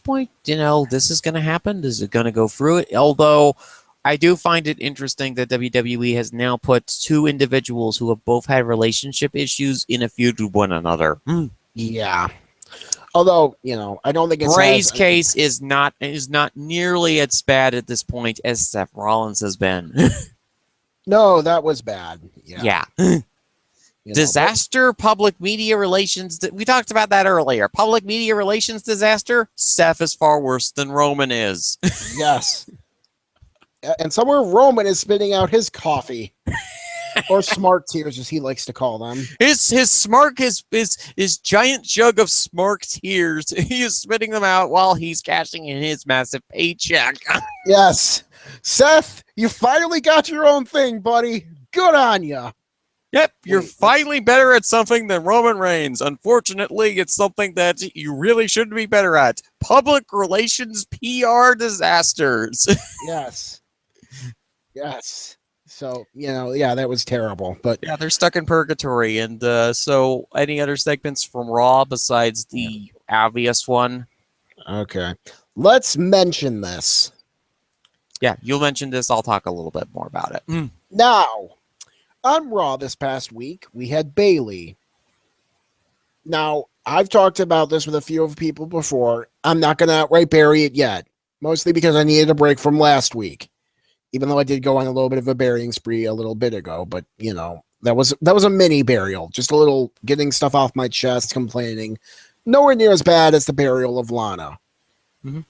is going to happen. This is going to go through it. Although I do find it interesting that WWE has now put two individuals who have both had relationship issues in a feud with one another. Yeah. Although, I don't think Bray's case is not nearly as bad at this point as Seth Rollins has been. No, that was bad. Yeah. Disaster, public media relations. We talked about that earlier. Public media relations disaster. Seth is far worse than Roman is. Yes. And somewhere Roman is spitting out his coffee. Or smart tears, as he likes to call them. His smark, his giant jug of smark tears. He is spitting them out while he's cashing in his massive paycheck. Yes. Seth, you finally got your own thing, buddy. Good on ya. Yep, you're finally better at something than Roman Reigns. Unfortunately, it's something that you really shouldn't be better at. Public relations PR disasters. Yes. Yes. So, yeah, that was terrible. But yeah, they're stuck in purgatory. And so any other segments from Raw besides the obvious one? Okay. Let's mention this. Yeah, you'll mention this. I'll talk a little bit more about it. Now, on Raw this past week, we had Bayley. Now, I've talked about this with a few of people before. I'm not going to outright bury it yet, mostly because I needed a break from last week. Even though I did go on a little bit of a burying spree a little bit ago, but that was a mini burial, just a little getting stuff off my chest, complaining. Nowhere near as bad as the burial of Lana. Mm-hmm.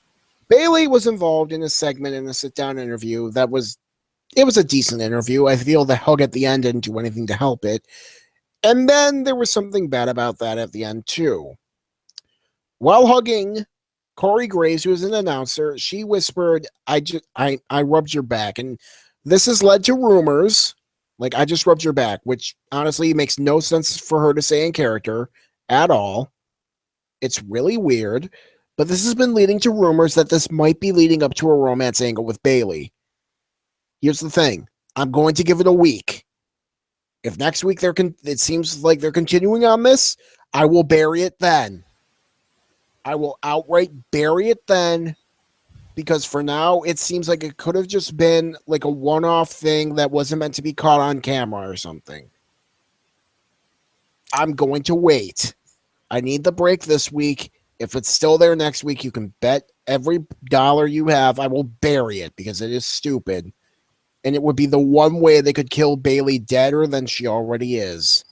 Bayley was involved in a segment in a sit-down interview it was a decent interview. I feel the hug at the end didn't do anything to help it. And then there was something bad about that at the end, too. While hugging Corey Graves, who was an announcer, she whispered, I rubbed your back. And this has led to rumors, like, I just rubbed your back, which honestly makes no sense for her to say in character at all. It's really weird. But this has been leading to rumors that this might be leading up to a romance angle with Bayley. Here's the thing. I'm going to give it a week. If next week it seems like they're continuing on this, I will bury it then. I will outright bury it then, because for now, it seems like it could have just been like a one-off thing that wasn't meant to be caught on camera or something. I'm going to wait. I need the break this week. If it's still there next week, you can bet every dollar you have I will bury it, because it is stupid. And it would be the one way they could kill Bayley deader than she already is.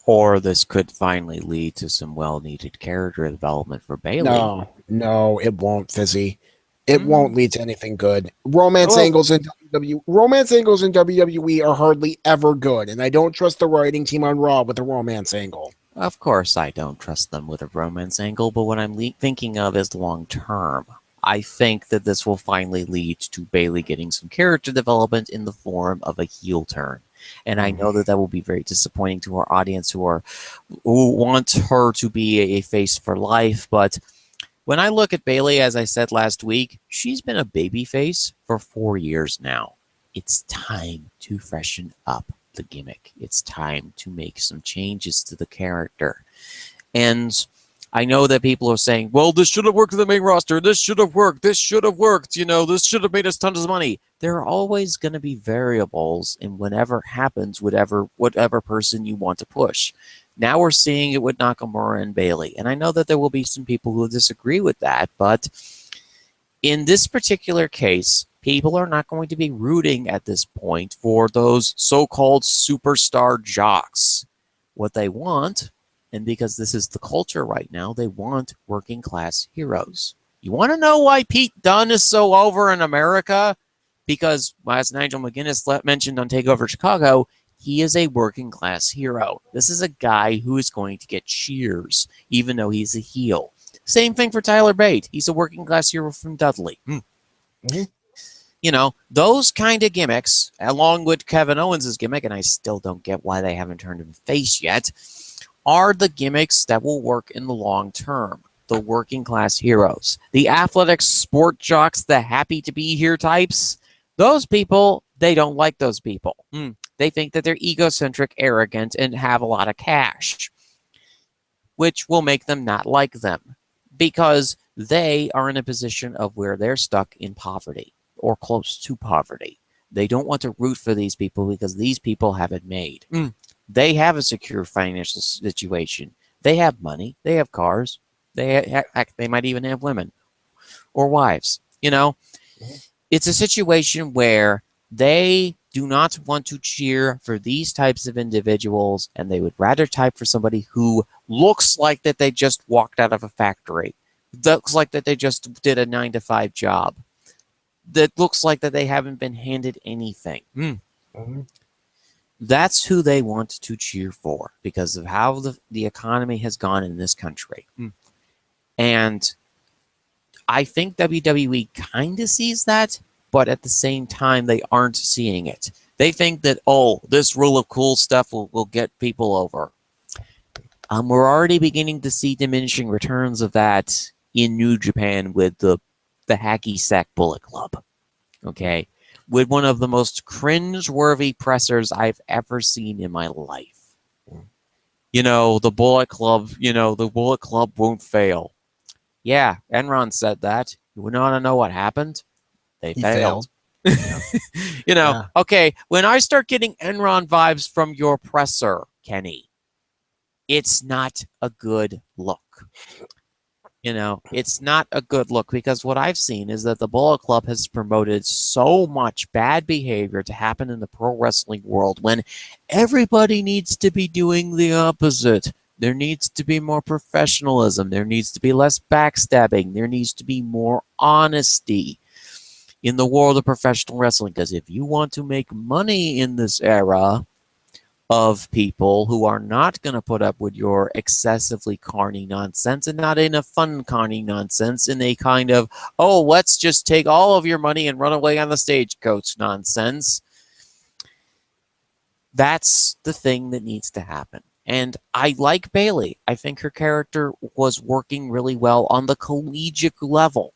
Or this could finally lead to some well-needed character development for Bayley. No, it won't, Fizzy. It won't lead to anything good. Romance angles in WWE are hardly ever good, and I don't trust the writing team on Raw with a romance angle. Of course, I don't trust them with a romance angle, but what I'm thinking of is long-term. I think that this will finally lead to Bayley getting some character development in the form of a heel turn. And I know that that will be very disappointing to our audience who want her to be a face for life. But when I look at Bayley, as I said last week, she's been a baby face for 4 years now. It's time to freshen up the gimmick. It's time to make some changes to the character. And I know that people are saying, well, this should have worked in the main roster. This should have worked. This should have worked. This should have made us tons of money. There are always going to be variables in whatever happens, whatever person you want to push. Now we're seeing it with Nakamura and Bayley. And I know that there will be some people who disagree with that. But in this particular case, people are not going to be rooting at this point for those so-called superstar jocks. What they want, and because this is the culture right now, they want working class heroes. You want to know why Pete Dunne is so over in America? Because, as Nigel McGuinness mentioned on TakeOver Chicago, he is a working class hero. This is a guy who is going to get cheers, even though he's a heel. Same thing for Tyler Bate. He's a working class hero from Dudley. Those kind of gimmicks, along with Kevin Owens' gimmick, and I still don't get why they haven't turned him face yet, are the gimmicks that will work in the long term. The working class heroes. The athletic sport jocks, the happy to be here types, those people, they don't like those people. They think that they're egocentric, arrogant, and have a lot of cash, which will make them not like them because they are in a position of where they're stuck in poverty or close to poverty. They don't want to root for these people because these people have it made. They have a secure financial situation. They have money. They have cars. They might even have women or wives. It's a situation where they do not want to cheer for these types of individuals, and they would rather type for somebody who looks like that they just walked out of a factory, looks like that they just did a 9 to 5 job, that looks like that they haven't been handed anything. Mhm. That's who they want to cheer for because of how the economy has gone in this country. And I think WWE kind of sees that, but at the same time, they aren't seeing it. They think that, oh, this rule of cool stuff will get people over. We're already beginning to see diminishing returns of that in New Japan with the Hacky Sack Bullet Club. Okay? With one of the most cringe-worthy pressers I've ever seen in my life. The Bullet Club, the Bullet Club won't fail. Yeah, Enron said that. You want to know what happened? They He failed. Yeah. Okay, when I start getting Enron vibes from your presser, Kenny, it's not a good look. It's not a good look because what I've seen is that the Bullet Club has promoted so much bad behavior to happen in the pro wrestling world when everybody needs to be doing the opposite. There needs to be more professionalism. There needs to be less backstabbing. There needs to be more honesty in the world of professional wrestling. Because if you want to make money in this era of people who are not going to put up with your excessively carny nonsense, and not in a fun carny nonsense, in a kind of, oh, let's just take all of your money and run away on the stagecoach nonsense, that's the thing that needs to happen. And I like Bayley. I think her character was working really well on the collegiate level.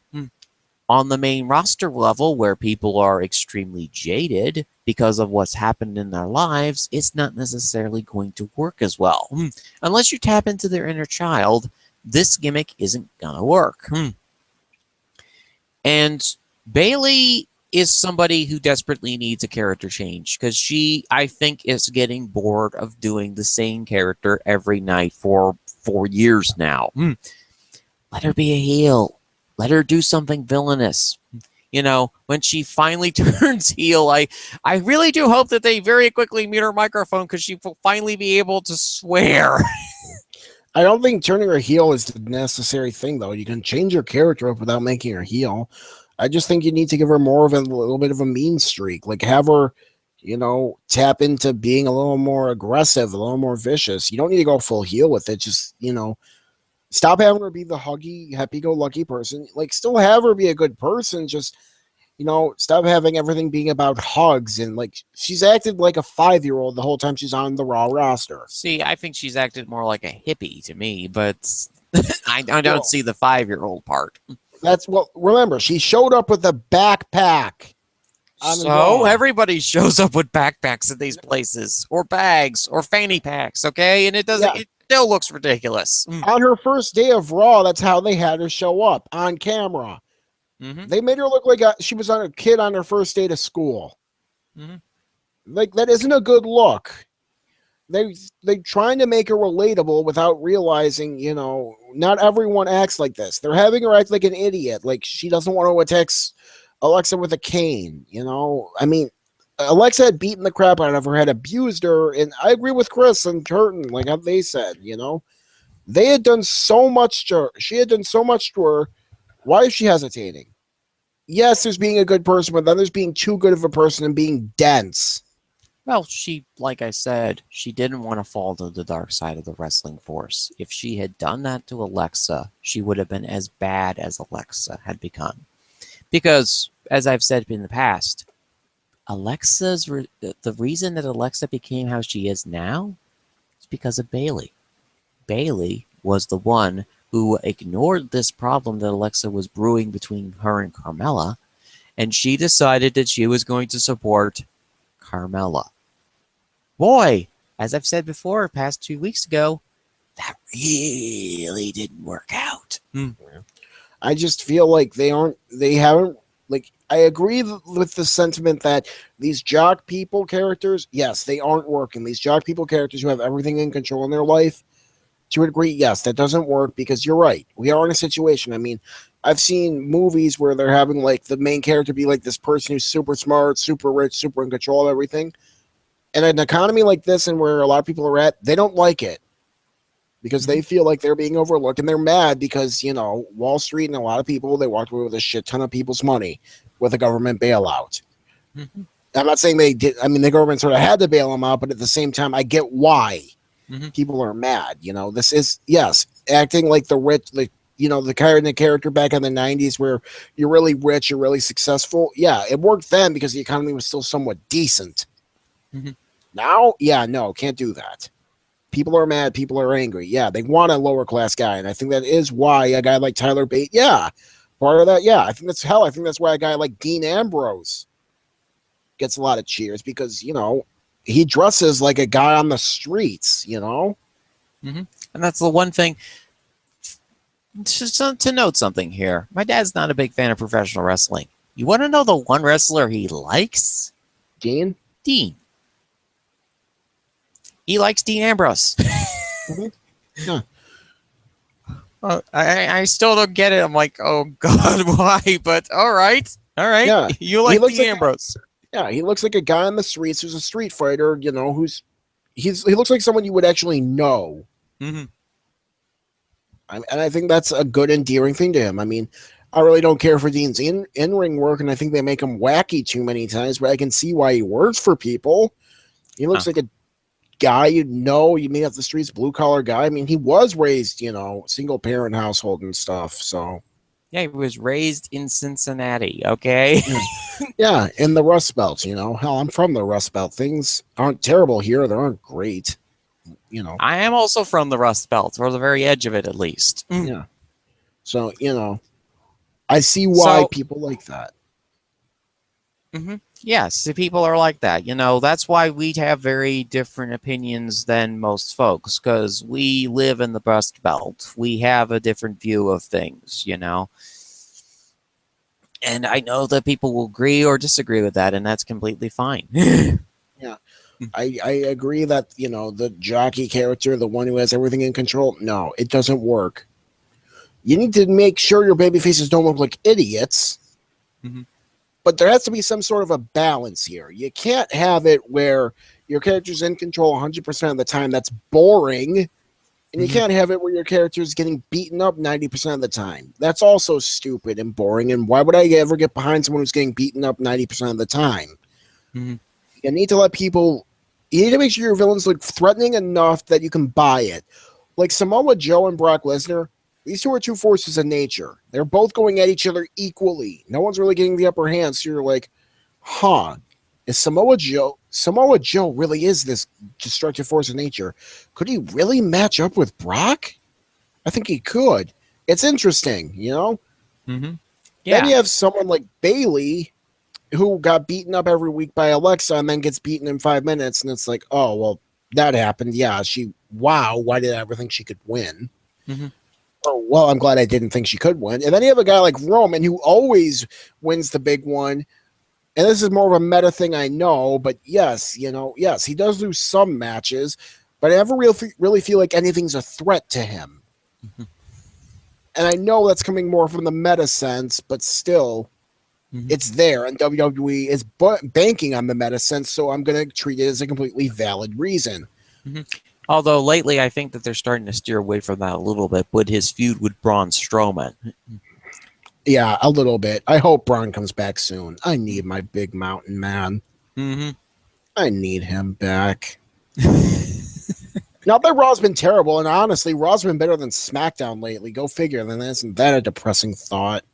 On the main roster level, where people are extremely jaded because of what's happened in their lives, it's not necessarily going to work as well. Unless you tap into their inner child, this gimmick isn't going to work. And Bayley is somebody who desperately needs a character change because she, I think, is getting bored of doing the same character every night for 4 years now. Let her be a heel. Let her do something villainous. When she finally turns heel, I really do hope that they very quickly mute her microphone because she will finally be able to swear. I don't think turning her heel is the necessary thing, though. You can change your character up without making her heel. I just think you need to give her more of a little bit of a mean streak. Like, have her, tap into being a little more aggressive, a little more vicious. You don't need to go full heel with it. Just, stop having her be the huggy, happy-go-lucky person. Like, still have her be a good person. Just, stop having everything being about hugs. And, like, she's acted like a 5-year-old the whole time she's on the Raw roster. See, I think she's acted more like a hippie to me, but I don't see the 5-year-old part. Remember, she showed up with a backpack. So everybody shows up with backpacks at these places, or bags, or fanny packs, okay? And it still looks ridiculous. On her first day of Raw, that's how they had her show up, on camera. They made her look like she was a kid on her first day to school. Like, that isn't a good look. They trying to make her relatable without realizing, not everyone acts like this. They're having her act like an idiot, like she doesn't want to attack Alexa with a cane. I mean, Alexa had beaten the crap out of her, had abused her, and I agree with Chris and Curtin, like how they said, they had done so much to her. She had done so much to her. Why is she hesitating? Yes, there's being a good person, but then there's being too good of a person and being dense. Well, like I said, she didn't want to fall to the dark side of the wrestling force. If she had done that to Alexa, she would have been as bad as Alexa had become. Because, as I've said in the past, the reason that Alexa became how she is now is because of Bayley. Bayley was the one who ignored this problem that Alexa was brewing between her and Carmella, and she decided that she was going to support Carmella. Boy, as I've said before, past 2 weeks ago, that really didn't work out. I just feel like they haven't, like, I agree with the sentiment that these jock people characters, yes, they aren't working. These jock people characters who have everything in control in their life, to a degree, yes, that doesn't work because you're right. We are in a situation. I mean, I've seen movies where they're having like the main character be like this person who's super smart, super rich, super in control of everything. And an economy like this, and where a lot of people are at, they don't like it because they feel like they're being overlooked, and they're mad because Wall Street and a lot of people, they walked away with a shit ton of people's money with a government bailout. Mm-hmm. I'm not saying they did. I mean, the government sort of had to bail them out, but at the same time, I get why people are mad. This is, yes, acting like the rich, the kind of character back in the 90s where you're really rich, you're really successful. Yeah, it worked then because the economy was still somewhat decent. Now, yeah, no, can't do that. People are mad, people are angry. Yeah, they want a lower class guy, and I think that is why a guy like Tyler Bate, yeah, part of that, yeah, I think that's why a guy like Dean Ambrose gets a lot of cheers because he dresses like a guy on the streets. And that's the one thing. Just to note something here. My dad's not a big fan of professional wrestling. You want to know the one wrestler he likes? Dean. He likes Dean Ambrose. Yeah. I still don't get it. I'm like, oh God, why? But all right. Yeah. You like Dean Ambrose. Yeah, he looks like a guy on the streets who's a street fighter, he looks like someone you would actually know. Mm-hmm. And I think that's a good, endearing thing to him. I mean, I really don't care for Dean's in-ring work, and I think they make him wacky too many times, but I can see why he works for people. He looks like a guy you meet off the streets, blue-collar guy. I mean, he was raised, single-parent household and stuff, so... Yeah, he was raised in Cincinnati, okay? Yeah, in the Rust Belt, Hell, I'm from the Rust Belt. Things aren't terrible here. They aren't great, I am also from the Rust Belt, or the very edge of it, at least. Yeah. So, I see why people like that. Yes, the people are like that. That's why we have very different opinions than most folks, because we live in the Rust Belt. We have a different view of things, And I know that people will agree or disagree with that, and that's completely fine. Yeah. I agree that, the jockey character, the one who has everything in control, no, it doesn't work. You need to make sure your baby faces don't look like idiots. But there has to be some sort of a balance here. You can't have it where your character's in control 100% of the time. That's boring. And you can't have it where your character's getting beaten up 90% of the time. That's also stupid and boring. And why would I ever get behind someone who's getting beaten up 90% of the time? You need to you need to make sure your villains look threatening enough that you can buy it. Like Samoa Joe and Brock Lesnar, these two are two forces of nature. They're both going at each other equally. No one's really getting the upper hand. So you're like, is Samoa Joe really is this destructive force of nature? Could he really match up with Brock? I think he could. It's interesting, Yeah. Then you have someone like Bailey who got beaten up every week by Alexa and then gets beaten in 5 minutes. And it's like, oh, well, that happened. Yeah, why did I ever think she could win? Oh, well, I'm glad I didn't think she could win. And then you have a guy like Roman who always wins the big one. And this is more of a meta thing, I know, but yes, he does lose some matches, but I never really feel like anything's a threat to him. And I know that's coming more from the meta sense, but still, it's there, and WWE is banking on the meta sense, so I'm going to treat it as a completely valid reason. Although lately, I think that they're starting to steer away from that a little bit with his feud with Braun Strowman. Yeah, a little bit. I hope Braun comes back soon. I need my big mountain man. I need him back. Not that Raw's been terrible, and honestly, Raw's been better than SmackDown lately. Go figure. Then isn't that a depressing thought?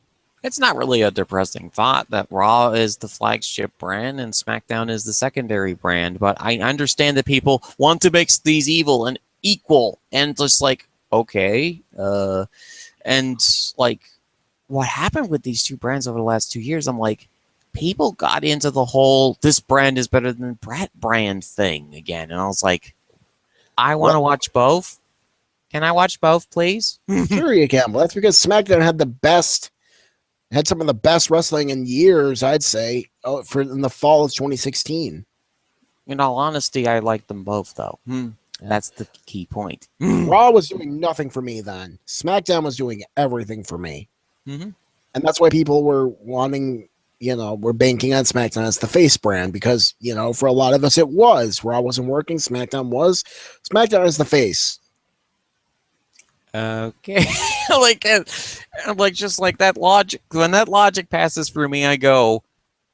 It's not really a depressing thought that Raw is the flagship brand and SmackDown is the secondary brand, but I understand that people want to make these evil and equal, and just like, okay, and like, what happened with these two brands over the last 2 years? I'm like, people got into the whole this brand is better than that brand thing again, and I was like, I want to watch both. Can I watch both, please? Sure you can. Well, that's because SmackDown had some of the best wrestling in years, I'd say, in the fall of 2016. In all honesty, I like them both, though. That's the key point. Raw was doing nothing for me then. SmackDown was doing everything for me. Mm-hmm. And that's why people were wanting, we're banking on SmackDown as the face brand because, for a lot of us it was. Raw wasn't working, SmackDown was. SmackDown is the face. Okay. like just like that logic. When that logic passes through me, I go,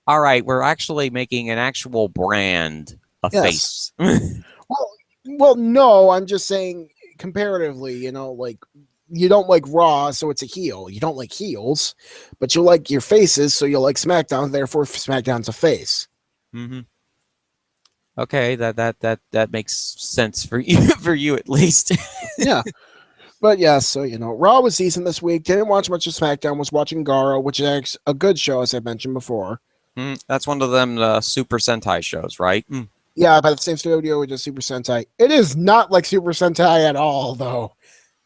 all right, we're actually making an actual brand a Yes. face. Well, no, I'm just saying comparatively, like you don't like Raw, so it's a heel. You don't like heels, but you like your faces, so you like SmackDown. Therefore, SmackDown's a face. Mm-hmm. Okay, that makes sense for you, for you at least. Yeah, but yeah, so Raw was decent this week. Didn't watch much of SmackDown. Was watching Garo, which is a good show, as I mentioned before. That's one of them Super Sentai shows, right? Yeah, by the same studio we did Super Sentai. It is not like Super Sentai at all, though.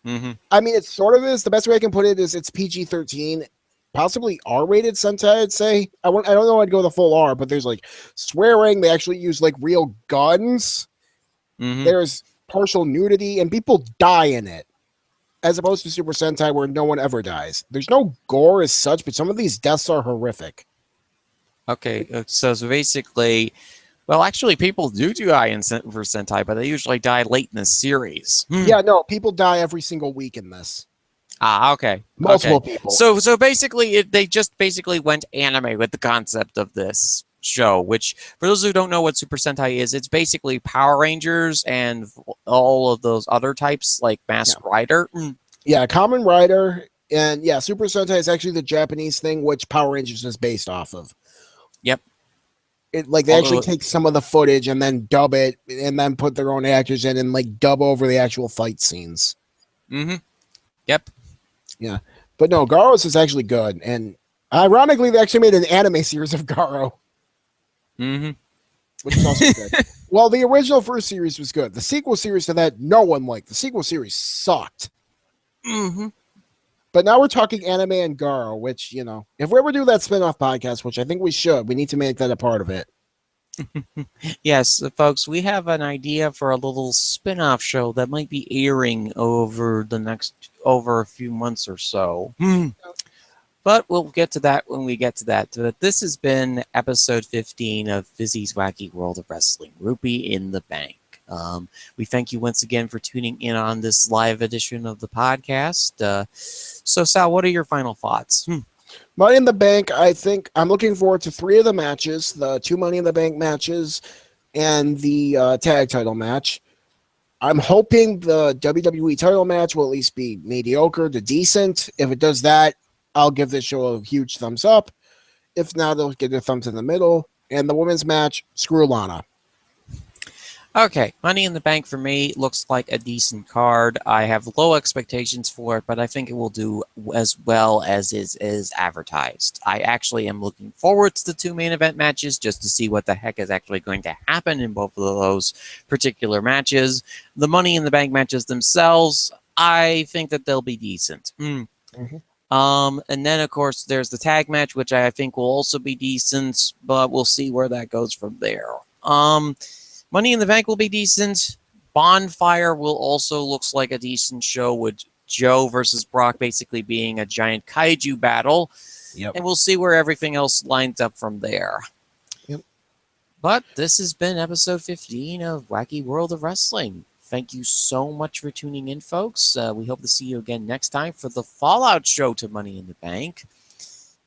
Mm-hmm. I mean, it sort of is. The best way I can put it is it's PG-13, possibly R-rated Sentai. I'd say. I don't know. I'd go the full R, but there's like swearing. They actually use like real guns. Mm-hmm. There's partial nudity, and people die in it, as opposed to Super Sentai where no one ever dies. There's no gore as such, but some of these deaths are horrific. Okay, so basically, well, actually, people do die for Sentai, but they usually die late in the series. Yeah, no, people die every single week in this. Ah, okay. Multiple people. So basically, they just basically went anime with the concept of this show, which, for those who don't know what Super Sentai is, it's basically Power Rangers and all of those other types, like Masked Rider. Yeah, Kamen Rider, and yeah, Super Sentai is actually the Japanese thing, which Power Rangers is based off of. Yep. They actually take some of the footage and then dub it, and then put their own actors in and like dub over the actual fight scenes. Mm-hmm. Yep. Yeah, but no, Garo's is actually good, and ironically, they actually made an anime series of Garo. Mm-hmm. Which is also good. Well, the original first series was good. The sequel series to that, no one liked. The sequel series sucked. Mm-hmm. But now we're talking anime and Garo, which, if we ever do that spin-off podcast, which I think we should, we need to make that a part of it. Yes, folks, we have an idea for a little spin-off show that might be airing over a few months or so. But we'll get to that when we get to that. But this has been episode 15 of Fizzy's Wacky World of Wrestling, Rupee in the Bank. We thank you once again for tuning in on this live edition of the podcast. So, Sal, what are your final thoughts? Money in the Bank, I think I'm looking forward to 3 of the matches, the 2 Money in the Bank matches and the tag title match. I'm hoping the WWE title match will at least be mediocre to decent. If it does that, I'll give this show a huge thumbs up. If not, they'll get their thumbs in the middle. And the women's match, screw Lana. Okay, Money in the Bank for me looks like a decent card. I have low expectations for it, but I think it will do as well as is advertised. I actually am looking forward to the 2 main event matches just to see what the heck is actually going to happen in both of those particular matches. The Money in the Bank matches themselves, I think that they'll be decent. Mm-hmm. And then, of course, there's the tag match, which I think will also be decent, but we'll see where that goes from there. Money in the Bank will be decent. Bonfire will also looks like a decent show with Joe versus Brock basically being a giant kaiju battle. Yep. And we'll see where everything else lines up from there. Yep. But this has been episode 15 of Wacky World of Wrestling. Thank you so much for tuning in, folks. We hope to see you again next time for the Fallout show to Money in the Bank,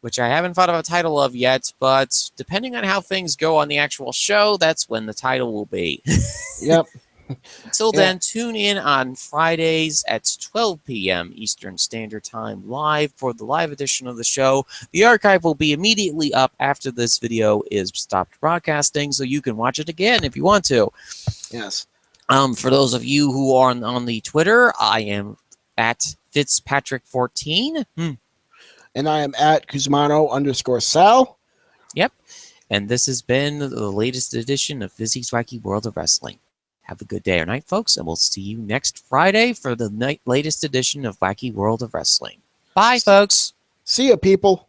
which I haven't thought of a title of yet, but depending on how things go on the actual show, that's when the title will be. Yep. Until then, tune in on Fridays at 12 p.m. Eastern Standard Time live for the live edition of the show. The archive will be immediately up after this video is stopped broadcasting, so you can watch it again if you want to. Yes. For those of you who are on the Twitter, I am at Fizzpatrick14. And I am at Cusmano_Sal. Yep. And this has been the latest edition of Fizzy's Wacky World of Wrestling. Have a good day or night, folks, and we'll see you next Friday for the latest edition of Wacky World of Wrestling. Bye, folks. See ya, people.